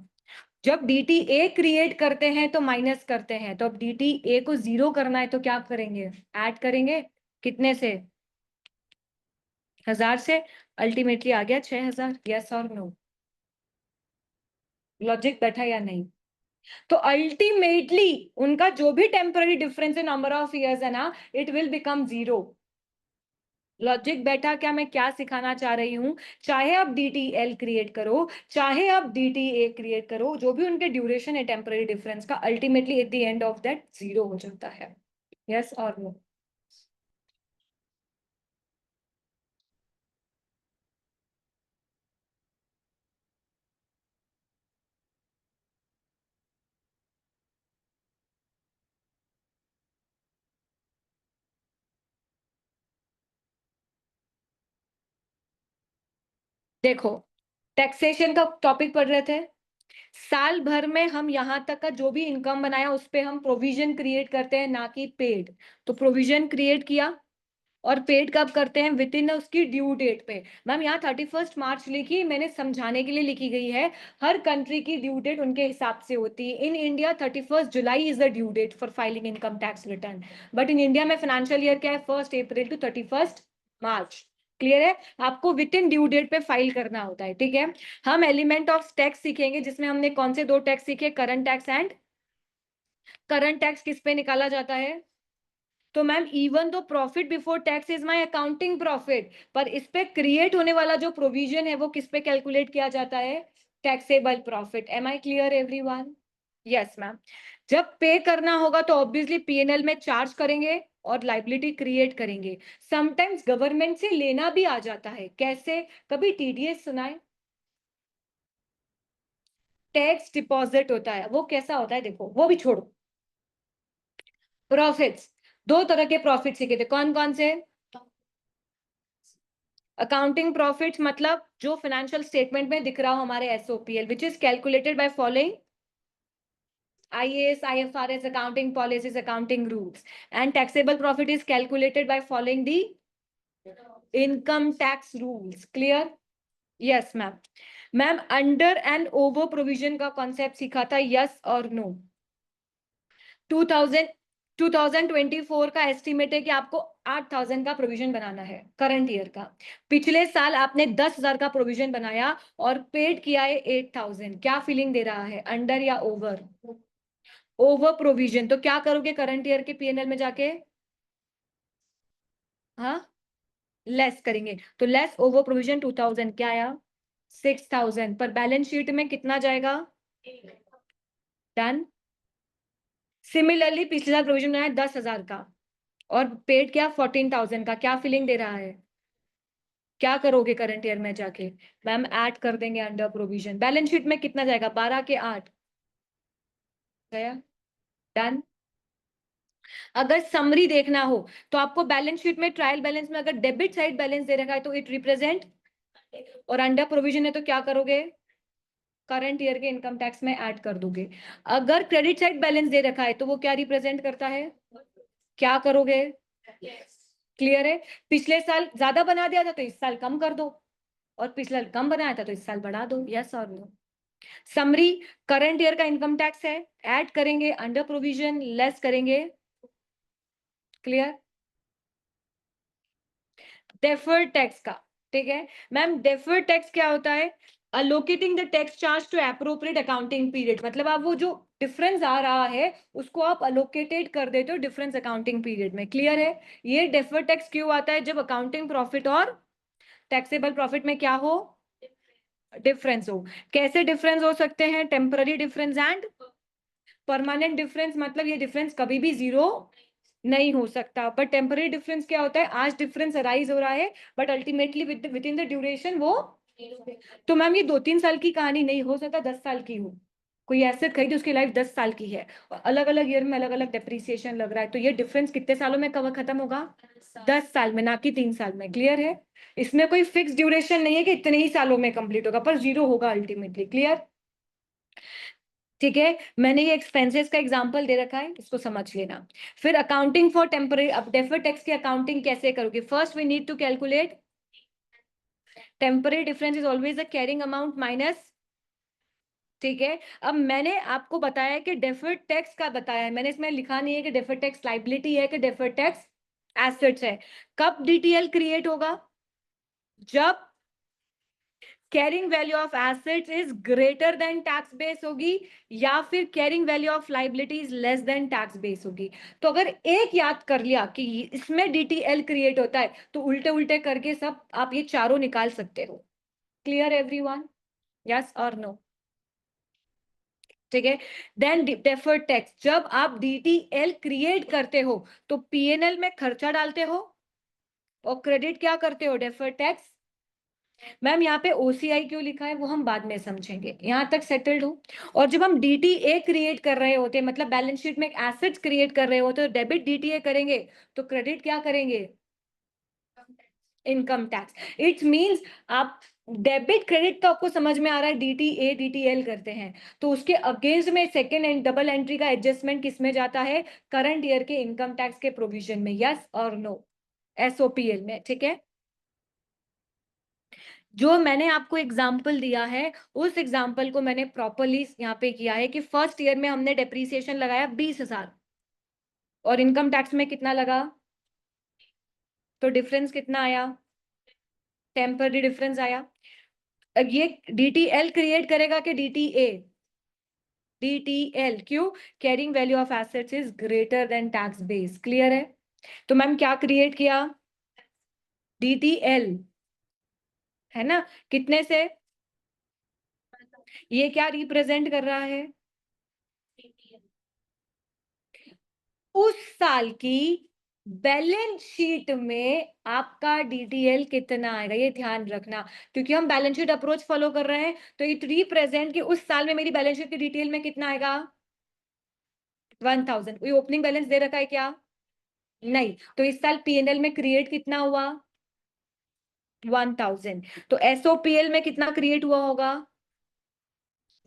जब डीटीए क्रिएट करते हैं तो माइनस करते हैं, तो अब डीटीए को 0 करना है तो क्या करेंगे? ऐड करेंगे। कितने से? 1,000 से। अल्टीमेटली आ गया 6,000। यस और नो? लॉजिक बैठा या नहीं? तो अल्टीमेटली उनका जो भी टेम्पररी डिफरेंस है नंबर ऑफ इयर्स है ना, इट विल बिकम 0। लॉजिक बैठा क्या? मैं क्या सिखाना चाह रही हूँ, चाहे आप DTL क्रिएट करो, चाहे आप DTA क्रिएट करो, जो भी उनके ड्यूरेशन है टेम्पररी डिफरेंस का, ultimately at the end of that zero हो जाता है। यस और नो? देखो, टैक्सेशन का टॉपिक पढ़ रहे थे, साल भर में हम यहाँ तक का जो भी इनकम बनाया उस पे हम प्रोविजन क्रिएट करते हैं, ना कि पेड। तो प्रोविजन क्रिएट किया और पेड कब करते हैं? विद इन उसकी ड्यू डेट पे। मैम यहाँ 31 मार्च लिखी, मैंने समझाने के लिए लिखी गई है, हर कंट्री की ड्यू डेट उनके हिसाब से होती है। In India 31 July is the due date for filing income tax return, but in India में फाइनेंशियल ईयर क्या है? 1 अप्रैल टू 31 मार्च। क्लियर है? आपको विद इन ड्यू डेट पे फाइल करना होता है, ठीक है। हम एलिमेंट ऑफ टैक्स सीखेंगे, जिसमें हमने कौन से दो टैक्स सीखे? Current tax and current tax किस पे निकाला जाता है? तो ma'am even though profit before tax is my accounting profit, पर इस पे क्रिएट होने वाला जो प्रोविजन है वो किस पे कैलकुलेट किया जाता है? Taxable profit. Am I clear everyone? Yes ma'am. जब पे करना होगा तो ऑब्वियसली पीएनएल में चार्ज करेंगे और लाइबिलिटी क्रिएट करेंगे। समटाइम्स गवर्नमेंट से लेना भी आ जाता है। कैसे? कभी TDS सुना है? टैक्स डिपॉजिट होता है, वो कैसा होता है? देखो, वो भी छोड़ो, प्रॉफिट्स, दो तरह के प्रॉफिट सीखे थे, कौन कौन से? अकाउंटिंग प्रॉफिट्स मतलब जो फाइनेंशियल स्टेटमेंट में दिख रहा हो हमारे SOPL, which is calculated by following IAS, IFRS, accounting policies, accounting rules. And taxable profit is calculated by following the income tax rules. Clear? Yes, ma'am. Ma'am under and over provision का concept सीखा था, yes और no? 2024 का estimate है कि आपको 8,000 का provision बनाना है करंट ईयर का। पिछले साल आपने 10,000 का प्रोविजन बनाया और पेड किया है 8,000। क्या फीलिंग दे रहा है, अंडर या ओवर? Over provision. तो क्या करोगे करंट ईयर के पीएनएल में जाके? हाँ, लेस करेंगे। तो लेस ओवर प्रोविजन 2,000 क्या आया? 6,000। पर बैलेंस शीट में कितना जाएगा? डन। सिमिलरली पिछले साल प्रोविजन बनाया 10,000 का और पेड क्या? 14,000 का। क्या फीलिंग दे रहा है? क्या करोगे करंट ईयर में जाके? मैम ऐड कर देंगे अंडर प्रोविजन। बैलेंस शीट में कितना जाएगा? 12 के 8 गया। डन। अगर समरी देखना हो तो आपको बैलेंस शीट में ट्रायल बैलेंस में अगर डेबिट साइड बैलेंस दे रखा है तो इट रिप्रेजेंट, और अंडर प्रोविजन है तो क्या करोगे? करंट ईयर के इनकम टैक्स में ऐड कर दोगे। अगर क्रेडिट साइड बैलेंस दे रखा है तो वो क्या रिप्रेजेंट करता है? क्या करोगे? क्लियर है? पिछले साल ज्यादा बना दिया था तो इस साल कम कर दो, और पिछले साल कम बनाया था तो इस साल बढ़ा दो। यस और नो? समरी, करंट ईयर का इनकम टैक्स है, ऐड करेंगे अंडर प्रोविजन, लेस करेंगे। क्लियर? डेफर्ड टैक्स का, ठीक है मैम। डेफर्ड टैक्स क्या होता है? Allocating the tax charge to appropriate accounting period. मतलब आप वो जो डिफरेंस आ रहा है उसको आप अलोकेटेड कर देते हो डिफरेंस अकाउंटिंग पीरियड में। क्लियर है? ये डेफर्ड टैक्स क्यों आता है? जब अकाउंटिंग प्रॉफिट और टैक्सेबल प्रॉफिट में क्या हो? डिफरेंस हो। कैसे डिफरेंस हो सकते हैं? Temporary difference and permanent difference. मतलब ये डिफरेंस कभी भी जीरो नहीं हो सकता। बट टेम्पररी डिफरेंस क्या होता है? आज डिफरेंस अराइज हो रहा है but ultimately with in the duration वो, तो मैम ये 2-3 साल की कहानी नहीं हो सकता, 10 साल की हो। कोई एसेट खरीदी, उसकी लाइफ 10 साल की है और अलग अलग ईयर में अलग अलग डेप्रिसिएशन लग रहा है, तो ये डिफरेंस कितने सालों में कब खत्म होगा? 10 साल में, ना कि 3 साल में। क्लियर है? इसमें कोई फिक्स ड्यूरेशन नहीं है कि इतने ही सालों में कंप्लीट होगा, पर जीरो होगा अल्टीमेटली। क्लियर? ठीक है, मैंने ये एक्सपेंसेस का एग्जांपल दे रखा है, इसको समझ लेना। फिर अकाउंटिंग फॉर टेम्पररी, अब डेफर्ड टैक्स की अकाउंटिंग कैसे करोगे? First we need to calculate temporary difference is always the carrying amount minus. ठीक है, अब मैंने आपको बताया कि डेफर्ड टैक्स का बताया है, मैंने इसमें लिखा नहीं है कि डेफर्ड टैक्स लाइबिलिटी है कि डेफर्ड टैक्स एसेट्स है। कब DTL क्रिएट होगा? जब carrying value of assets is greater than tax base होगी, या फिर carrying value of liabilities less than tax base होगी। तो अगर एक याद कर लिया कि इसमें डीटीएल क्रिएट होता है, तो उल्टे उल्टे करके सब आप ये चारों निकाल सकते हो। Clear everyone? यस और नो? ठीक है। देन डेफर्ड टैक्स, जब आप डीटीएल क्रिएट करते हो तो पीएनएल में खर्चा डालते हो और क्रेडिट क्या करते हो? Deferred tax. मैम यहाँ पे ओसीआई क्यों लिखा है वो हम बाद में समझेंगे, यहाँ तक सेटल्ड हो? और जब हम डीटीए क्रिएट कर रहे होते हैं, मतलब बैलेंस शीट में एक एसेट्स क्रिएट कर रहे होते, तो डेबिट डीटीए करेंगे, तो क्रेडिट क्या करेंगे? Income tax. इट मींस आप डेबिट क्रेडिट तो आपको समझ में आ रहा है, डीटीए डीटीएल करते हैं, तो उसके अगेंस्ट में सेकेंड एंड डबल एंट्री का एडजस्टमेंट किसमें जाता है? करंट ईयर के इनकम टैक्स के प्रोविजन में। यस और नो? एसओपीएल में। ठीक है। जो मैंने आपको एग्जाम्पल दिया है, उस एग्जाम्पल को मैंने प्रॉपरली यहाँ पे किया है कि फर्स्ट ईयर में हमने डेप्रीसिएशन लगाया 20,000 और इनकम टैक्स में कितना लगा, तो डिफरेंस कितना आया? टेम्पररी डिफरेंस आया। अब ये डीटीएल क्रिएट करेगा कि डीटीए? डीटीएल। क्यों? Carrying value of assets is greater than tax base. Clear है? तो मैम क्या क्रिएट किया? डीटीएल, है ना? कितने से? ये क्या रिप्रेजेंट कर रहा है? उस साल की बैलेंस शीट में आपका डीटीएल कितना आएगा, ये ध्यान रखना, क्योंकि हम बैलेंस शीट अप्रोच फॉलो कर रहे हैं, तो इट रिप्रेजेंट कि उस साल में मेरी बैलेंस शीट की डिटेल में कितना आएगा? 1000। कोई ओपनिंग बैलेंस दे रखा है क्या? नहीं। तो इस साल पीएनएल में क्रिएट कितना हुआ? 1000। तो एसओपीएल में कितना क्रिएट हुआ होगा?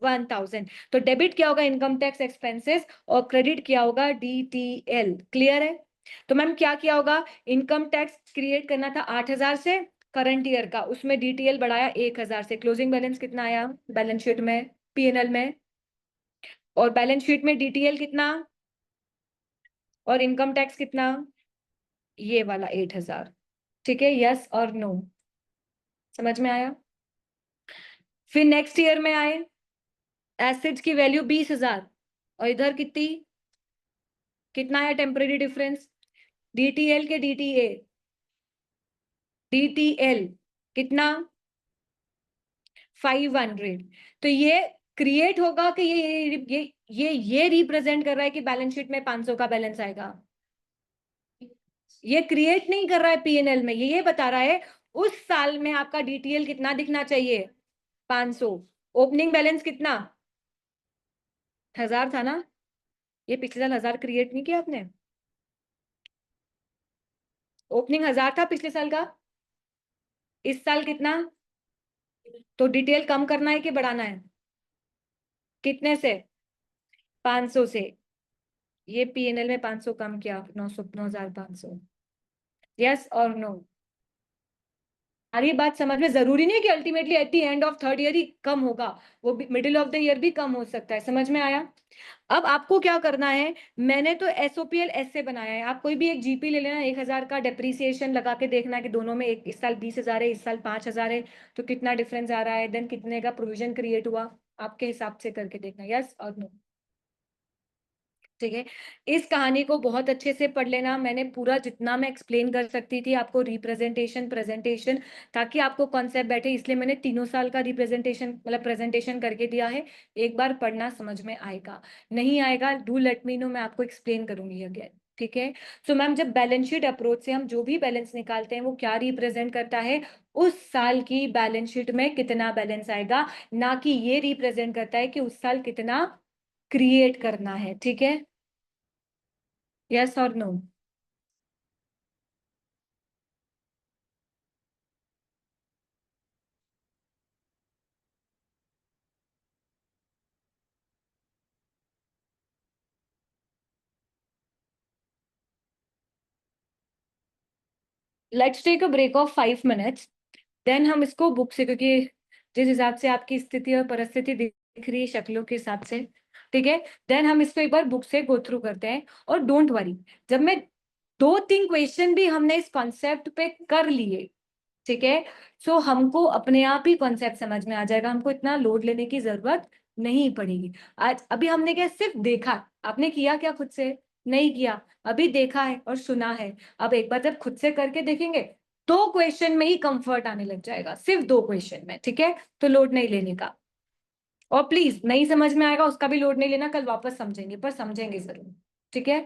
1000। तो डेबिट क्या होगा? इनकम टैक्स एक्सपेंसेस, और क्रेडिट क्या होगा? डीटीएल। क्लियर है? तो मैम क्या किया होगा? इनकम टैक्स क्रिएट करना था 8000 से करंट ईयर का, उसमें डीटीएल बढ़ाया 1000 से। क्लोजिंग बैलेंस कितना आया बैलेंस शीट में, पीएनएल में? और बैलेंस शीट में डीटीएल कितना और इनकम टैक्स कितना? ये वाला 8000। ठीक है। यस और नो? समझ में आया? फिर नेक्स्ट ईयर में आए, एसेट्स की वैल्यू 20,000 और इधर कितनी, कितना आया टेम्पररी डिफरेंस? डीटीएल के डीटीए, डीटीएल कितना? 500। तो ये क्रिएट होगा कि ये रिप्रेजेंट कर रहा है कि बैलेंस शीट में 500 का बैलेंस आएगा? ये क्रिएट नहीं कर रहा है पीएनएल में, ये बता रहा है उस साल में आपका डीटीएल कितना दिखना चाहिए? 500। ओपनिंग बैलेंस कितना? 1000 था ना? ये पिछले साल 1000 क्रिएट नहीं किया आपने? ओपनिंग 1000 था पिछले साल का, इस साल कितना? तो डिटेल कम करना है कि बढ़ाना है? कितने से? 500 से। ये पीएनएल में 500 कम किया, 900, 9500। यस और नो? अरे बात समझ में, जरूरी नहीं कि ultimately at the end of third year ही कम होगा, वो मिडिल ऑफ द ईयर भी कम हो सकता है। समझ में आया? अब आपको क्या करना है, मैंने तो एसओपीएल ऐसे बनाया है, आप कोई भी एक जीपी ले लेना, 1000 का डेप्रीसिएशन लगा के देखना कि दोनों में, एक इस साल 20,000 है, इस साल 5000 है, तो कितना डिफरेंस आ रहा है, देन कितने का प्रोविजन क्रिएट हुआ, आपके हिसाब से करके देखना। यस और नो? ठीक है। इस कहानी को बहुत अच्छे से पढ़ लेना, मैंने पूरा जितना मैं एक्सप्लेन कर सकती थी आपको, रिप्रेजेंटेशन प्रेजेंटेशन, ताकि आपको कॉन्सेप्ट बैठे, इसलिए मैंने 3 साल का रिप्रेजेंटेशन मतलब प्रेजेंटेशन करके दिया है। एक बार पढ़ना, समझ में आएगा, नहीं आएगा डू लेट मी नो, मैं आपको एक्सप्लेन करूंगी अगेन। ठीक है। सो मैम, जब बैलेंस शीट अप्रोच से हम जो भी बैलेंस निकालते हैं वो क्या रिप्रेजेंट करता है? उस साल की बैलेंस शीट में कितना बैलेंस आएगा, ना कि ये रिप्रेजेंट करता है कि उस साल कितना क्रिएट करना है। ठीक है। यस और no? Let's take a break of 5 minutes, then हम इसको बुक से, क्योंकि जिस हिसाब से आपकी स्थिति और परिस्थिति दिख रही है शक्लों के हिसाब से, ठीक है, देन हम इसको एक बार बुक से गो थ्रू करते हैं। और डोंट वरी, जब मैं 2-3 क्वेश्चन भी हमने इस कॉन्सेप्ट पे कर लिए, ठीक है। सो हमको अपने आप ही कॉन्सेप्ट समझ में आ जाएगा, हमको इतना लोड लेने की जरूरत नहीं पड़ेगी। आज अभी हमने क्या सिर्फ देखा, आपने किया क्या खुद से? नहीं किया, अभी देखा है और सुना है। अब एक बार जब खुद से करके देखेंगे, 2 क्वेश्चन में ही कंफर्ट आने लग जाएगा, सिर्फ 2 क्वेश्चन में, ठीक है। तो लोड नहीं लेने का। और प्लीज नहीं समझ में आएगा उसका भी लोड नहीं लेना, कल वापस समझेंगे, पर समझेंगे जरूर, ठीक है।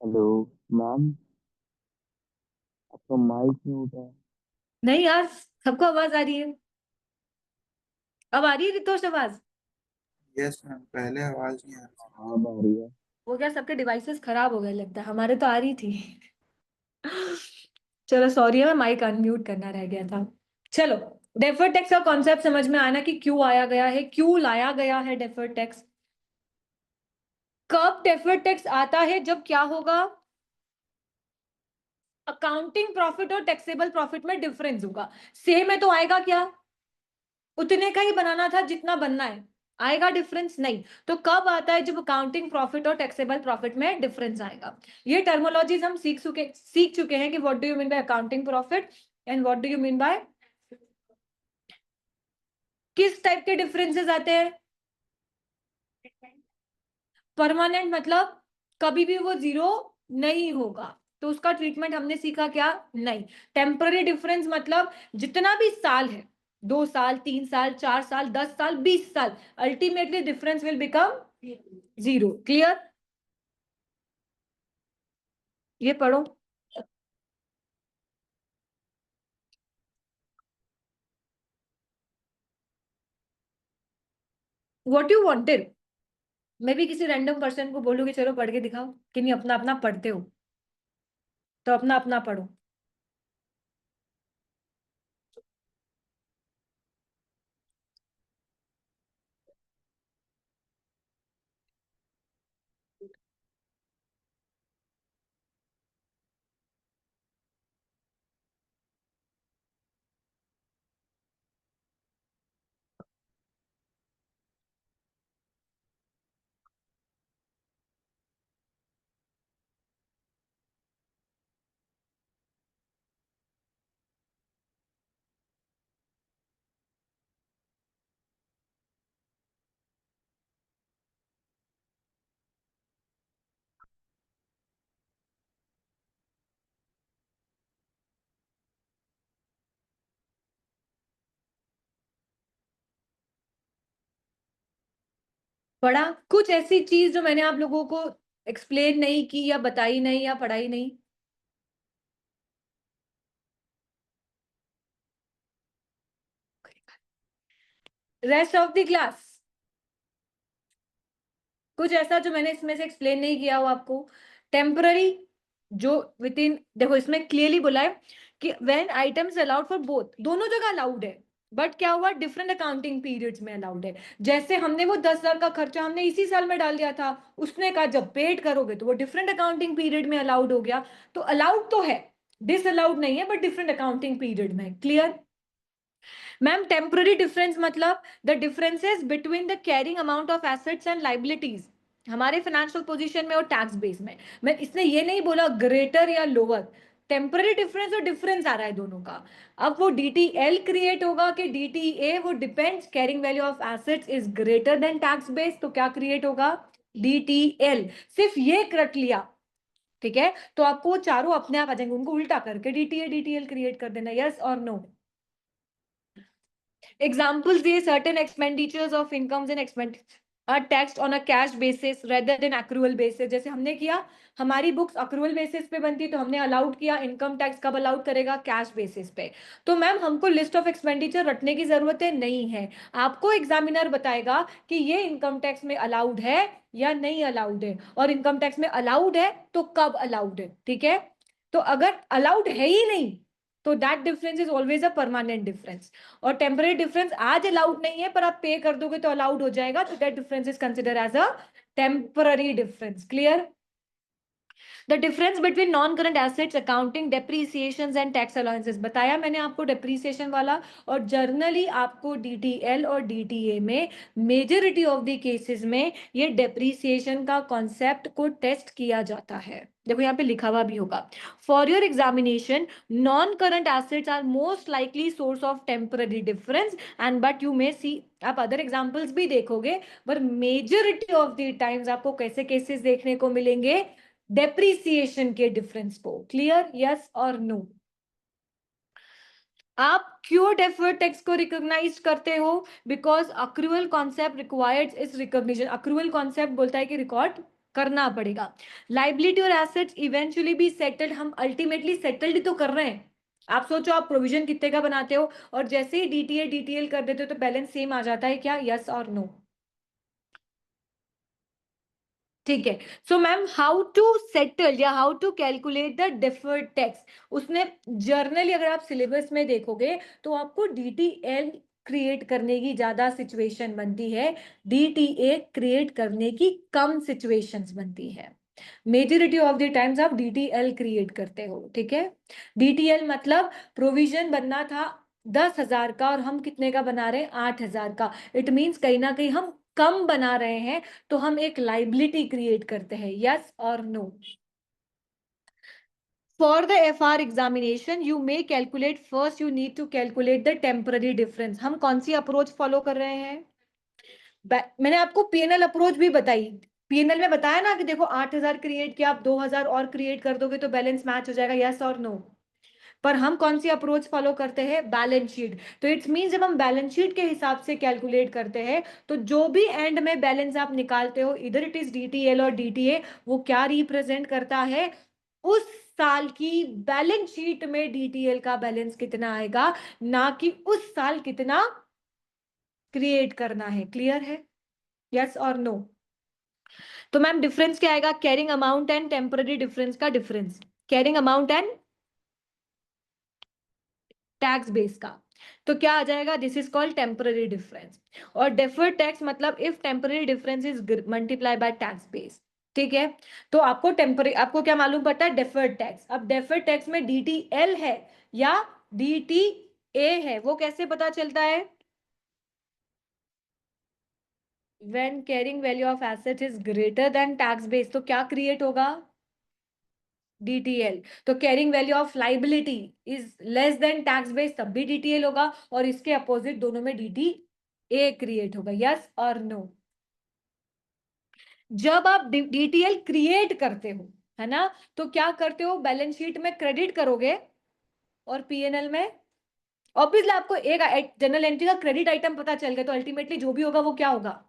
हेलो मैम, आपका माइक म्यूट है। नहीं यार, सबको आवाज आ रही है। अब आ रही है रितोष आवाज? यस मैम, पहले आवाज नहीं आ रही थी। हाँ अब आ रही है। वो क्या सबके डिवाइसेस खराब हो गए लगता है, हमारे तो आ रही थी। चलो सॉरी है, मैं माइक अनम्यूट करना रह गया था। चलो, डेफर्ड टैक्स का कॉन्सेप्ट समझ में आया ना कि क्यों आया गया है, क्यों लाया गया है डेफर्ड टैक्स। कब डेफर्ड टैक्स आता है? जब क्या होगा, अकाउंटिंग प्रॉफिट और टैक्सेबल प्रॉफिट में डिफरेंस होगा। सेम है तो आएगा क्या? उतने का ही बनाना था जितना बनना है। आएगा डिफरेंस? नहीं। तो कब आता है? जब अकाउंटिंग प्रॉफिट और टैक्सेबल प्रॉफिट में डिफरेंस आएगा। ये टर्मोलॉजीज हम सीख चुके हैं कि what do you mean by accounting profit and what do you mean by, किस टाइप के डिफरेंसेस आते हैं। परमानेंट मतलब कभी भी वो जीरो नहीं होगा, तो उसका ट्रीटमेंट हमने सीखा क्या? नहीं। टेम्पररी डिफरेंस मतलब जितना भी साल है, 2 साल, 3 साल, 4 साल, 10 साल, 20 साल, ultimately difference will become zero. Clear? ये पढ़ो। व्हाट यू वांटेड, मैं भी किसी रैंडम पर्सन को बोलूंगी चलो पढ़ के दिखाओ, कि नहीं अपना अपना पढ़ते हो तो अपना अपना पढ़ो। पढ़ा कुछ ऐसी चीज जो मैंने आप लोगों को एक्सप्लेन नहीं की या बताई नहीं या पढ़ाई नहीं? रेस्ट ऑफ द क्लास कुछ ऐसा जो मैंने इसमें से एक्सप्लेन नहीं किया हो आपको? टेम्पररी जो विद इन, देखो इसमें क्लियरली बोला है कि when items allowed for both, दोनों जगह अलाउड है, बट क्या हुआ, डिफरेंट अकाउंटिंग पीरियड्स में अलाउड है। जैसे हमने वो 10,000 का खर्चा हमने इसी साल में डाल दिया था, उसने कहा जब पेड करोगे तो वो डिफरेंट अकाउंटिंग पीरियड में अलाउड हो गया। तो अलाउड तो है, डिसअलाउड नहीं है, बट डिफरेंट अकाउंटिंग पीरियड में। क्लियर? मैम टेम्पररी डिफरेंस मतलब the differences between the carrying amount of assets and liabilities, हमारे फाइनेंशियल पोजीशन में और टैक्स बेस में। मैं इसने ये नहीं बोला ग्रेटर या लोअर, टेम्पररी डिफरेंस और डिफरेंस आ रहा है दोनों का। अब वो डीटीएल क्रिएट होगा कि डीटीए, वो depends carrying value of assets is greater than tax base, तो क्या क्रिएट होगा? डीटीएल। सिर्फ ये रट लिया, ठीक है, तो आपको वो चारों अपने आप आ जाएंगे, उनको उल्टा करके डीटीए डीटीएल क्रिएट कर देना। यस और नो? Examples दिए, certain expenditures of incomes and expenses are taxed on a cash basis rather than accrual basis। जैसे हमने किया, हमारी बुक्स accrual basis पे बनती तो हमने अलाउड किया, इनकम टैक्स कब अलाउड करेगा? कैश बेसिस पे। तो मैम हमको लिस्ट ऑफ एक्सपेंडिचर रटने की जरूरत है नहीं है, आपको एग्जामिनर बताएगा कि ये इनकम टैक्स में अलाउड है या नहीं अलाउड है, और इनकम टैक्स में अलाउड है तो कब अलाउड है। ठीक है, तो अगर अलाउड है ही नहीं तो that difference is always a permanent difference. और टेम्पररी डिफरेंस आज अलाउड नहीं है पर आप पे कर दोगे तो अलाउड हो जाएगा, तो that difference is consider as a temporary difference. Clear? The difference between non current assets accounting depreciations and tax allowances बताया मैंने आपको, डेप्रीसिएशन वाला। और जर्नली आपको डीटीएल और डीटीए में मेजोरिटी ऑफ द केसेस में ये डेप्रीसिएशन का कॉन्सेप्ट को टेस्ट किया जाता है। देखो यहाँ पे लिखा हुआ भी होगा, for your examination non current assets are most likely source of temporary difference and but you may see, आप अदर एग्जाम्पल्स भी देखोगे, पर मेजोरिटी ऑफ द टाइम्स आपको कैसे केसेस देखने को मिलेंगे? डेप्रीसिएशन के डिफरेंस को। क्लियर? यस और नो? आप क्यों डेफर्ड टैक्स को रिकॉग्नाइज करते हो? Because accrual concept required is recognition. Accrual concept बोलता है कि रिकॉर्ड करना पड़ेगा। लाइबिलिटी और एसेट्स इवेंचुअली बी सेटल्ड, हम अल्टीमेटली सेटल्ड तो कर रहे हैं। आप सोचो, आप प्रोविजन कितने का बनाते हो और जैसे ही डीटीएल कर देते हो तो बैलेंस सेम आ जाता है क्या? यस और नो? ठीक है। So ma'am, how to settle या how to calculate the deferred tax, उसने जर्नली अगर आप सिलेबस में देखोगे तो आपको डीटीएल क्रिएट करने की ज्यादा सिचुएशन बनती है, डीटीए क्रिएट करने की कम सिचुएशंस बनती है। मेजोरिटी ऑफ द टाइम्स आप डीटीएल क्रिएट करते हो, ठीक है। डीटीएल मतलब प्रोविजन बनना था 10,000 का और हम कितने का बना रहे हैं? 8,000 का। इट मीन्स कहीं ना कहीं हम कम बना रहे हैं, तो हम एक लाइबिलिटी क्रिएट करते हैं। यस और no? For the FR examination you may calculate, first you need to calculate the temporary difference. हम कौन सी अप्रोच फॉलो कर रहे हैं? मैंने आपको पीएनएल अप्रोच भी बताई। पीएनएल में बताया ना कि देखो 8,000 क्रिएट किया, आप 2,000 और क्रिएट कर दोगे तो बैलेंस मैच हो जाएगा। यस और नो? पर हम कौन सी अप्रोच फॉलो करते हैं? Balance sheet. तो इट्स मीन जब हम बैलेंस शीट के हिसाब से कैलकुलेट करते हैं तो जो भी एंड में बैलेंस आप निकालते हो, इधर इट इज डीटीएल और डीटीए, वो क्या रिप्रेजेंट करता है? उस साल की बैलेंस शीट में डीटीएल का बैलेंस कितना आएगा, ना कि उस साल कितना क्रिएट करना है। क्लियर है? यस और नो? तो मैम डिफरेंस क्या आएगा? Carrying amount and temporary difference का difference, carrying amount and tax base का। तो क्या आ जाएगा? This is called temporary difference. और डेफर्ड टैक्स मतलब if temporary difference is multiply by tax base, ठीक है। तो आपको टेम्पररी, आपको क्या मालूम पड़ता है? Deferred tax. अब डेफर्ड टैक्स में डीटीएल है या डीटीए है, वो कैसे पता चलता है? When carrying value of asset is greater than tax base, तो क्या क्रिएट होगा? डीटीएल। तो carrying value of liability is less than tax base, तब भी डीटीएल होगा, और इसके अपोजिट दोनों में डीटीए क्रिएट होगा। यस और नो? जब आप डीटीएल क्रिएट करते हो, है ना, तो क्या करते हो? बैलेंस शीट में क्रेडिट करोगे और पीएनएल में ऑब्वियसली आपको एक जनरल एंट्री का क्रेडिट आइटम पता चल गया, तो अल्टीमेटली जो भी होगा वो क्या होगा?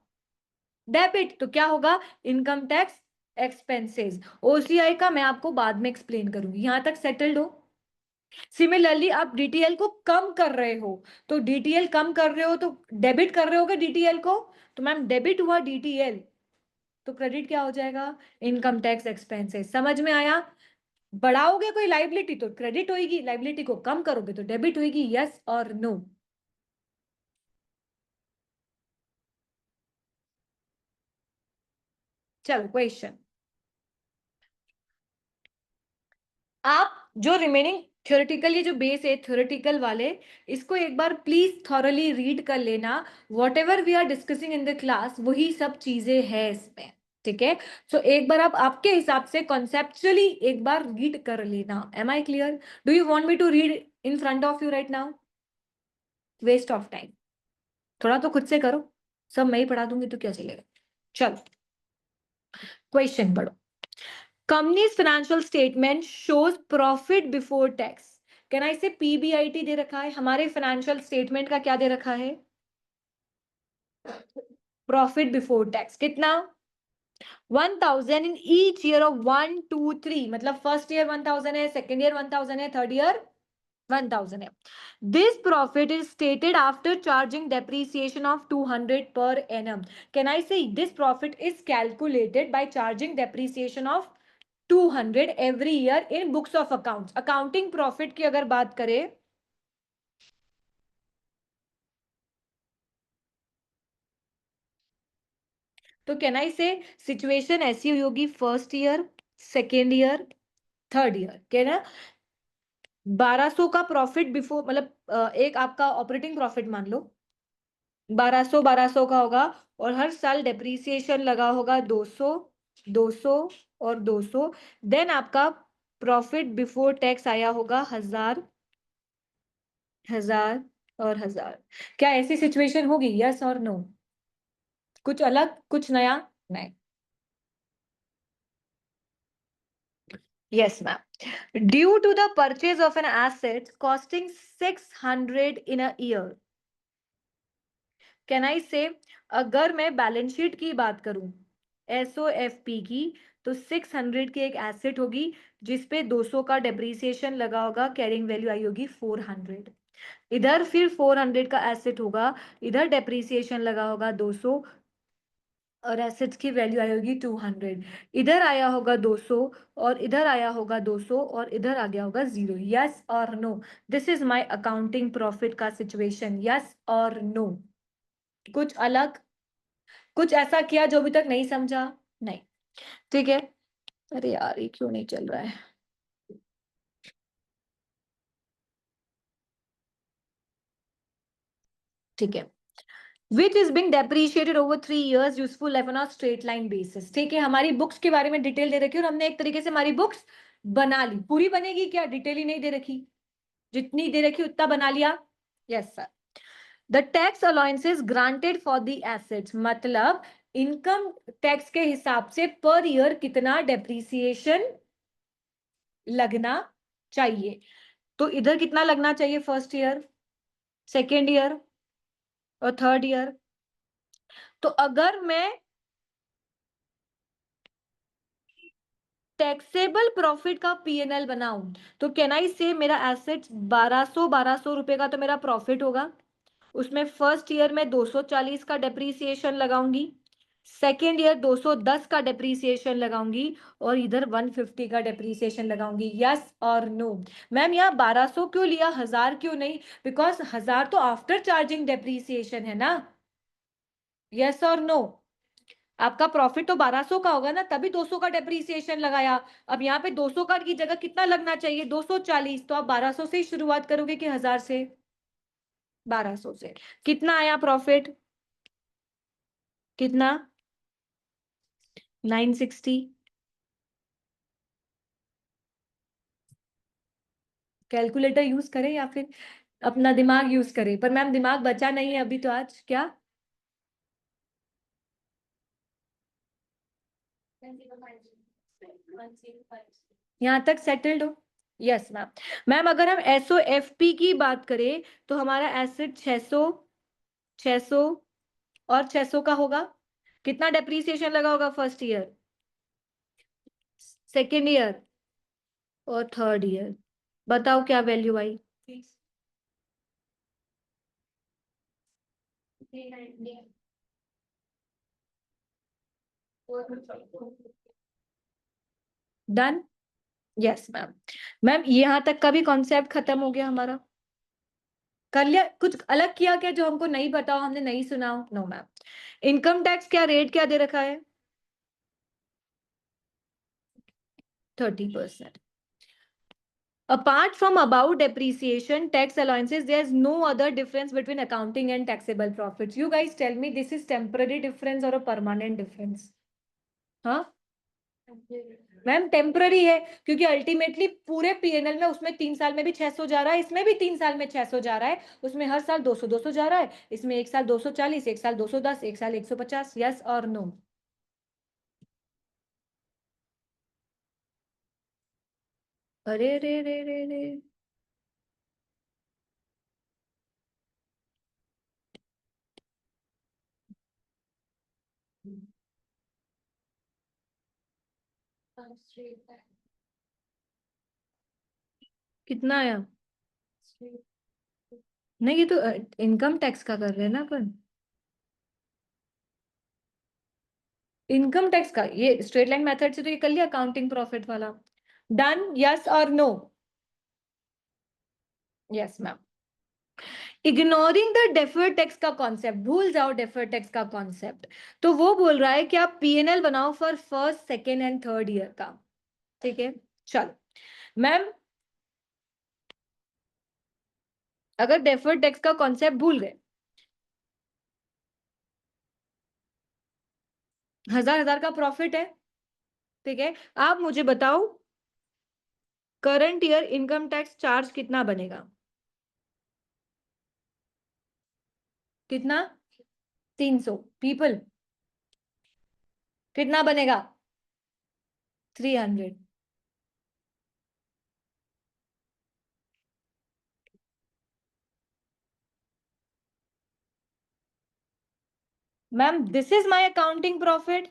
डेबिट। तो क्या होगा? Income tax expenses. ओसीआई का मैं आपको बाद में एक्सप्लेन करूंगी। यहां तक सेटल्ड हो? सिमिलरली आप डीटीएल को कम कर रहे हो, तो डीटीएल कम कर रहे हो तो डेबिट कर रहे होगे डीटीएल को, तो मैम डेबिट हुआ डीटीएल, तो क्रेडिट क्या हो जाएगा? Income tax expenses. समझ में आया? बढ़ाओगे कोई लाइबिलिटी तो क्रेडिट होगी, लाइबिलिटी को कम करोगे तो डेबिट होगी। यस और नो? चलो क्वेश्चन, आप जो रिमेनिंग थ्योरेटिकल, ये जो बेस है थ्योरेटिकल वाले, इसको एक बार प्लीज थॉरली रीड कर लेना। Whatever we are discussing in the class वही सब चीजें हैं इसमें, ठीक है। सो एक बार आप आपके हिसाब से कॉन्सेप्चुअली एक बार रीड कर लेना। Am I clear? Do you want me to read in front of you right now? Waste of time, थोड़ा तो खुद से करो, सब मैं ही पढ़ा दूंगी तो क्या चलेगा। चलो क्वेश्चन पढ़ो। Company's financial statement shows profit before tax. Can I say PBIT दे रखा है? हमारे फाइनेंशियल स्टेटमेंट का क्या दे रखा है? Profit before tax. कितना? 1,000 इन ईच ईयर ऑफ 1, 2, 3, मतलब फर्स्ट ईयर 1,000 है, सेकेंड ईयर 1,000 है, थर्ड ईयर 1,000 है। This profit is stated after charging depreciation of 200 per annum. Can I say this profit is calculated by charging depreciation of 200 every year in books of accounts. Accounting profit की अगर बात करें तो can I से situation ऐसी हुई होगी first year, second year, third year, क्या ना, 1,200 का प्रॉफिट बिफोर, मतलब एक आपका ऑपरेटिंग प्रॉफिट मान लो 1,200 का होगा, और हर साल डेप्रीसिएशन लगा होगा 200, 200 और 200। देन आपका प्रॉफिट बिफोर टैक्स आया होगा 1,000, 1,000 और 1,000। क्या ऐसी सिचुएशन होगी? यस और नो? कुछ अलग, कुछ नया? नहीं। Yes ma'am. Due to the purchase of an asset costing 600 in a year, can I say, अगर मैं बैलेंस शीट की बात करूं SOFP की, तो 600 की एक एसेट होगी जिसपे 200 का डेप्रीसिएशन लगा होगा, कैरिंग वैल्यू आई होगी 400। इधर फिर 400 का एसेट होगा, इधर डेप्रीसिएशन लगा होगा 200 और एसेट्स की वैल्यू आई होगी 200। इधर आया होगा 200 और इधर आया होगा 200 और इधर आ गया होगा 0। यस और no? This is my accounting profit का सिचुएशन। यस और नो? कुछ अलग, कुछ ऐसा किया जो अभी तक नहीं समझा? नहीं। ठीक है। अरे यार ये क्यों नहीं चल रहा है? ठीक है। Which is being depreciated over 3 years useful life on a straight line basis। ठीक है, हमारी बुक्स के बारे में डिटेल दे रखी है और हमने एक तरीके से हमारी बुक्स बना ली। पूरी बनेगी क्या? डिटेल ही नहीं दे रखी, जितनी दे रखी उतना बना लिया। Yes sir. The tax allowances granted for the assets, मतलब इनकम टैक्स के हिसाब से पर ईयर कितना डेप्रीसिएशन लगना चाहिए। तो इधर कितना लगना चाहिए? फर्स्ट ईयर, सेकेंड ईयर और थर्ड ईयर। तो अगर मैं टैक्सेबल प्रॉफिट का पीएनएल बनाऊं तो कैन आई से मेरा एसेट्स 1200 रुपए का तो मेरा प्रॉफिट होगा। उसमें फर्स्ट ईयर में 240 का डेप्रीसिएशन लगाऊंगी, सेकेंड ईयर 210 का डेप्रीसिएशन लगाऊंगी और इधर 150 का डेप्रीसिएशन लगाऊंगी। यस और नो? मैम यहाँ 1200 क्यों लिया, 1000 क्यों नहीं? बिकॉज 1000 तो आफ्टर चार्जिंग डेप्रीसिएशन है ना। यस और नो? आपका प्रॉफिट तो 1200 का होगा ना, तभी 200 का डेप्रीसिएशन लगाया। अब यहाँ पे 200 का की जगह कितना लगना चाहिए? 240। तो आप 1200 से ही शुरुआत करोगे कि 1000 से? 1200 से। कितना आया प्रॉफिट? कितना? 960। कैलकुलेटर यूज करें या फिर अपना दिमाग यूज करें? पर मैम दिमाग बचा नहीं है अभी तो आज। क्या यहाँ तक सेटल्ड हो? Yes ma'am. मैम अगर हम SOFP की बात करें तो हमारा एसेट 600, 600 और 600 का होगा। कितना डेप्रीसिएशन लगा होगा? फर्स्ट ईयर, सेकेंड ईयर और थर्ड ईयर। बताओ क्या वैल्यू आई? डन। Yes ma'am. मैम यहाँ तक का भी कॉन्सेप्ट खत्म हो गया हमारा। कर लिया? कुछ अलग किया क्या जो हमको नहीं पता हो, हमने नहीं सुना हो? No ma'am. इनकम टैक्स क्या रेट क्या दे रखा है? 30%। Apart from above depreciation, tax allowances, there's no other difference between accounting and taxable profits. You guys tell me, this is temporary difference or a permanent difference? हाँ ma'am temporary है, क्योंकि ultimately पूरे PNL में उसमें 3 साल में भी 600 जा रहा है, इसमें भी 3 साल में 600 जा रहा है, उसमें हर साल 200 200 जा रहा है, इसमें एक साल 240, एक साल 210, एक साल 150। यस और नो? अरे रे रे रे रे, कितना आया? नहीं ये तो इनकम टैक्स का कर रहे हैं ना अपन। इनकम टैक्स का ये स्ट्रेट लाइन मेथड से तो ये कर लिया अकाउंटिंग प्रॉफिट वाला। डन। यस और no? Yes ma'am. Ignoring the deferred tax का कॉन्सेप्ट, भूल जाओ डेफर्ड टैक्स का कॉन्सेप्ट। तो वो बोल रहा है कि आप पीएनएल बनाओ for first second and third year का। ठीक है चलो मैम, अगर डेफर्ड टैक्स का कॉन्सेप्ट भूल गए, 1000 का प्रॉफिट है, ठीक है, आप मुझे बताओ current year income tax charge कितना बनेगा? कितना? 300 पीपल, कितना बनेगा? 300। Ma'am this is my accounting profit.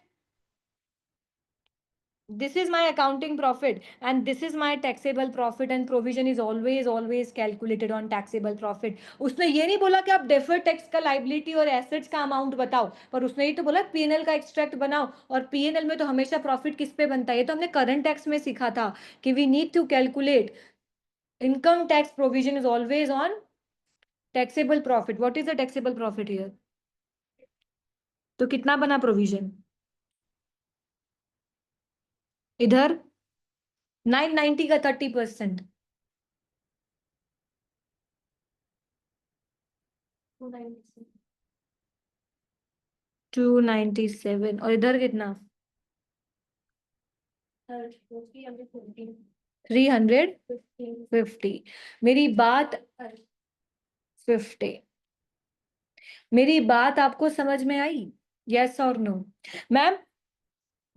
This is my accounting profit and this is my taxable profit and provision is always calculated on taxable profit. उसने ये नहीं बोला कि आप deferred tax का liability और assets का amount बताओ, पर उसने ये तो बोला P&L का extract बनाओ, और P&L में तो हमेशा profit किस पे बनता है, ये तो हमने current tax में सीखा था कि we need to calculate income tax provision is always on taxable profit. What is the taxable profit here? तो कितना बना provision इधर 990 का 30%, 297, और इधर कितना 350. मेरी बात 50. मेरी बात आपको समझ में आई? यस और नो? मैम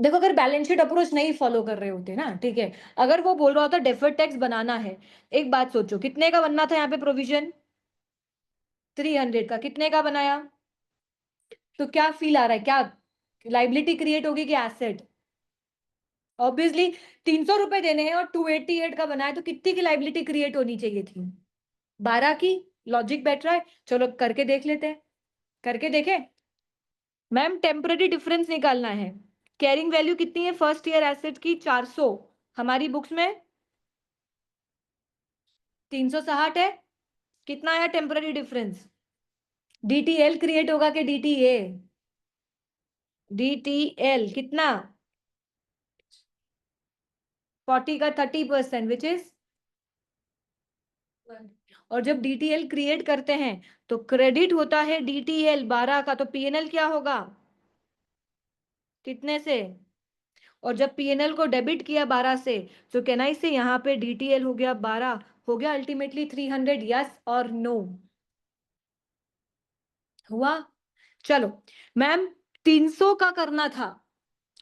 देखो, अगर बैलेंस शीट अप्रोच नहीं फॉलो कर रहे होते ना, ठीक है, अगर वो बोल रहा होता डेफर्ड टैक्स बनाना है, एक बात सोचो, कितने का बनना था यहाँ पे प्रोविजन? 300 का. कितने का बनाया? तो क्या फील आ रहा है, क्या लाइबिलिटी क्रिएट होगी कि एसेट? ऑब्वियसली 300 रुपए देने हैं और 288 का बनाया, तो कितनी की लाइबिलिटी क्रिएट होनी चाहिए थी? 12 की. लॉजिक बैठ रहा है? चलो करके देख लेते हैं, करके देखें. मैम टेम्पररी डिफरेंस निकालना है. कैरिंग वैल्यू कितनी है फर्स्ट ईयर एसेट की? 400. हमारी बुक्स में 360 है. कितना आया टेम्पररी डिफरेंस? डीटीएल क्रिएट होगा कि डीटीए? डीटीएल कितना? 40 का 30% विच इज, और जब डीटीएल क्रिएट करते हैं तो क्रेडिट होता है डीटीएल 12 का, तो पीएनएल क्या होगा? कितने से? और जब पीएनएल को डेबिट किया 12 से, तो कैन आई से यहाँ पे डीटीएल हो गया 12, हो गया अल्टीमेटली 300. यस और नो? हुआ? चलो मैम 300 का करना था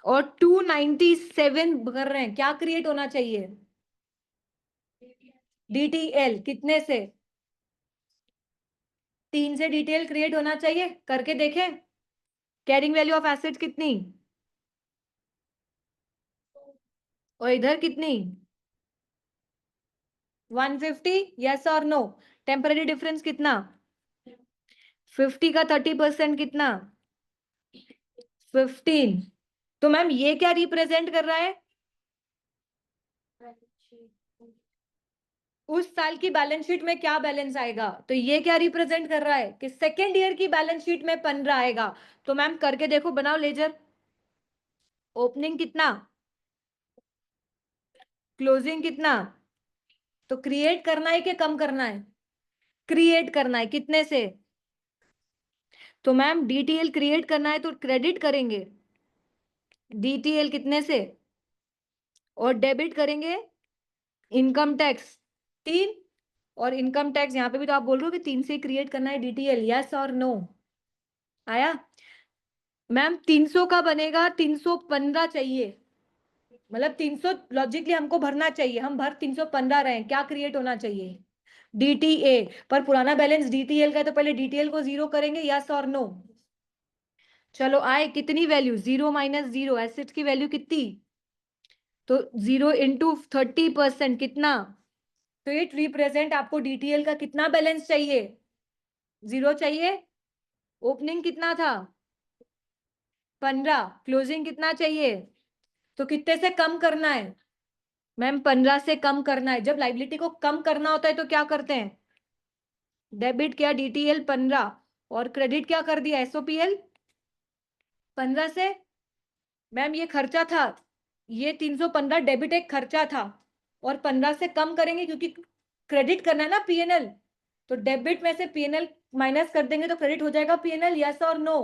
और 297 कर रहे हैं, क्या क्रिएट होना चाहिए? डीटीएल कितने से? 3 से डीटीएल क्रिएट होना चाहिए. करके देखें. कैरिंग वैल्यू ऑफ एसेट्स कितनी? और इधर कितनी? 150. यस और नो? टेम्पररी डिफरेंस कितना? 50 का 30% कितना? 15. तो मैम ये क्या रिप्रेजेंट कर रहा है? उस साल की बैलेंस शीट में क्या बैलेंस आएगा, तो ये क्या रिप्रेजेंट कर रहा है कि सेकेंड ईयर की बैलेंस शीट में 15 आएगा. तो मैम करके देखो, बनाओ लेजर. ओपनिंग कितना? क्लोजिंग कितना? तो क्रिएट करना है कि कम करना है? क्रिएट करना है. कितने से? तो मैम डीटीएल क्रिएट करना है तो क्रेडिट करेंगे डीटीएल कितने से, और डेबिट करेंगे इनकम टैक्स 3. और इनकम टैक्स यहाँ पे भी तो आप बोल रहे हो कि 3 से क्रिएट करना है डीटीएल. यस और नो? आया? मैम 300 का बनेगा 315 चाहिए, मतलब 300 लॉजिकली हमको भरना चाहिए, हम भर 315 रहे हैं, क्या क्रिएट होना चाहिए? डीटीए. पर पुराना बैलेंस डीटीएल का है तो पहले डीटीएल को 0 करेंगे. यस और नो? चलो आए कितनी वैल्यू? 0 माइनस 0, एसेट्स की वैल्यू कितनी? तो 0 इंटू 30% कितना? तो इट रिप्रेजेंट आपको डीटीएल का कितना बैलेंस चाहिए? 0 चाहिए. ओपनिंग कितना था? 15. क्लोजिंग कितना चाहिए? तो कितने से कम करना है? मैम 15 से कम करना है. जब लाइबिलिटी को कम करना होता है तो क्या करते हैं? डेबिट किया डीटीएल 15 और क्रेडिट क्या कर दिया एसओपीएल 15 से. मैम ये खर्चा था, ये 315 डेबिट एक खर्चा था, और 15 से कम करेंगे क्योंकि क्रेडिट करना है ना पीएनएल, तो डेबिट में से पीएनएल माइनस कर देंगे तो क्रेडिट हो जाएगा पीएनएल. यस और नो?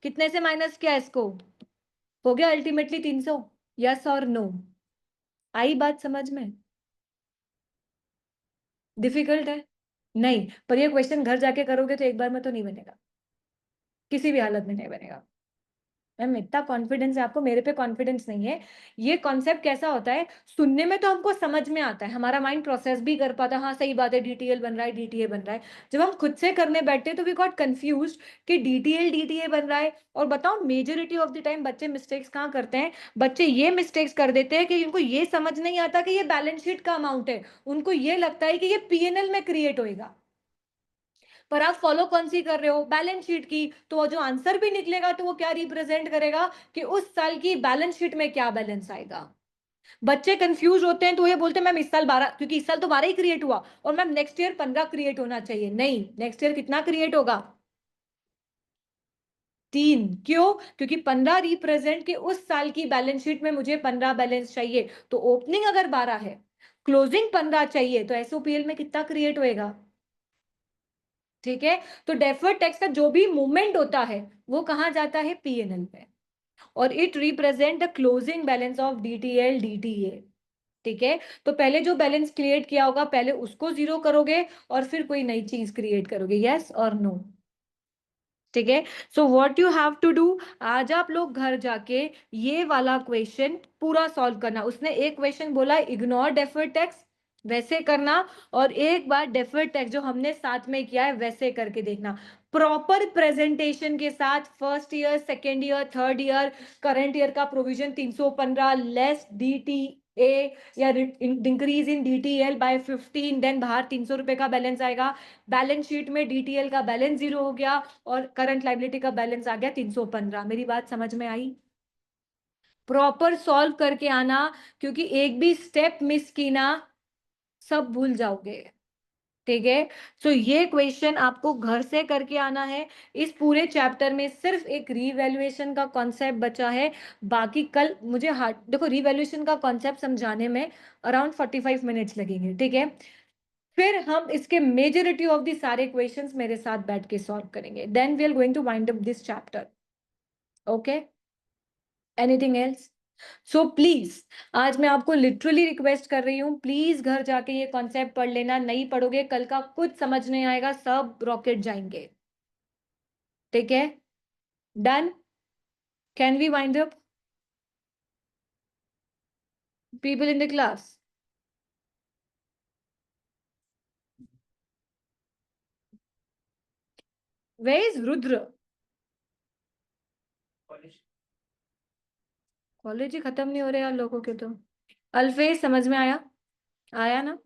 कितने से माइनस किया इसको? हो गया अल्टीमेटली 300. यस और नो? आई बात समझ में? डिफिकल्ट है? नहीं, पर ये क्वेश्चन घर जाके करोगे तो एक बार में तो नहीं बनेगा, किसी भी हालत में नहीं बनेगा. मैम इतना कॉन्फिडेंस है आपको, मेरे पे कॉन्फिडेंस नहीं है। ये कॉन्सेप्ट कैसा होता है, सुनने में तो हमको समझ में आता है, हमारा माइंड प्रोसेस भी कर पाता है, हाँ सही बात है, डीटीएल बन रहा है, डीटीए बन रहा है। जब हम खुद से करने बैठते हैं तो वी गॉट कंफ्यूज कि डीटीएल डीटीए बन रहा है। और बताओ मेजोरिटी ऑफ द टाइम बच्चे मिस्टेक्स कहाँ करते हैं, बच्चे ये मिस्टेक्स कर देते हैं कि उनको ये समझ नहीं आता कि ये बैलेंस शीट का अमाउंट है, उनको ये लगता है कि ये पीएनएल में क्रिएट होएगा। पर आप फॉलो कौन सी कर रहे हो, बैलेंस शीट की। तो वो जो आंसर भी निकलेगा तो वो क्या रिप्रेजेंट करेगा कि उस साल की बैलेंस शीट में क्या बैलेंस आएगा। बच्चे कंफ्यूज होते हैं तो ये बोलते हैं मैम इस साल 12, क्योंकि इस साल तो 12 ही क्रिएट हुआ, और मैम नेक्स्ट ईयर 15 क्रिएट होना चाहिए। नहीं, नेक्स्ट ईयर कितना क्रिएट होगा, 3। क्यों, क्योंकि 15 रिप्रेजेंट कि उस साल की बैलेंस शीट में मुझे 15 बैलेंस चाहिए। तो ओपनिंग अगर 12 है, क्लोजिंग 15 चाहिए, तो एसओपीएल में कितना क्रिएट होएगा। ठीक है, तो डेफर्ड टैक्स का जो भी मूवमेंट होता है वो कहाँ जाता है, पीएनएल पे, और it represent the closing balance of DTL DTA. ठीक है, तो पहले जो बैलेंस क्रिएट किया होगा पहले उसको जीरो करोगे और फिर कोई नई चीज क्रिएट करोगे, यस और नो। ठीक है, so what you have to do, आज आप लोग घर जाके ये वाला क्वेश्चन पूरा सॉल्व करना। उसने एक क्वेश्चन बोला इग्नोर डेफर्ड टैक्स, वैसे करना, और एक बार डेफर्ड टैक्स जो हमने साथ में किया है वैसे करके देखना, प्रॉपर प्रेजेंटेशन के साथ। First year, second year, third year, current year का प्रोविजन 315 लेस डीटीए या increase in DTL by 15, then बाहर 300 रुपए का बैलेंस आएगा। बैलेंस शीट में डीटीएल का बैलेंस जीरो हो गया और करंट लाइबिलिटी का बैलेंस आ गया 315। मेरी बात समझ में आई, प्रॉपर सॉल्व करके आना, क्योंकि एक भी स्टेप मिस की ना सब भूल जाओगे। ठीक है, सो ये क्वेश्चन आपको घर से करके आना है। इस पूरे चैप्टर में सिर्फ एक रीवैल्यूएशन का कॉन्सेप्ट बचा है, बाकी कल मुझे हार्ड, देखो रीवैल्यूएशन का कॉन्सेप्ट समझाने में अराउंड 45 मिनट्स लगेंगे। ठीक है, फिर हम इसके मेजोरिटी ऑफ द सारे क्वेश्चंस मेरे साथ बैठ के सॉल्व करेंगे, then we are going to wind up this chapter. Okay, anything else. So please, आज मैं आपको लिटरली रिक्वेस्ट कर रही हूँ, प्लीज घर जाके ये कॉन्सेप्ट पढ़ लेना, नहीं पढ़ोगे कल का कुछ समझ नहीं आएगा, सब रॉकेट जाएंगे। ठीक है, done, can we wind up people in the class. Where is Rudra, college ही खत्म नहीं हो रहे यार लोगों के तो। अल्फेज समझ में आया, आया ना।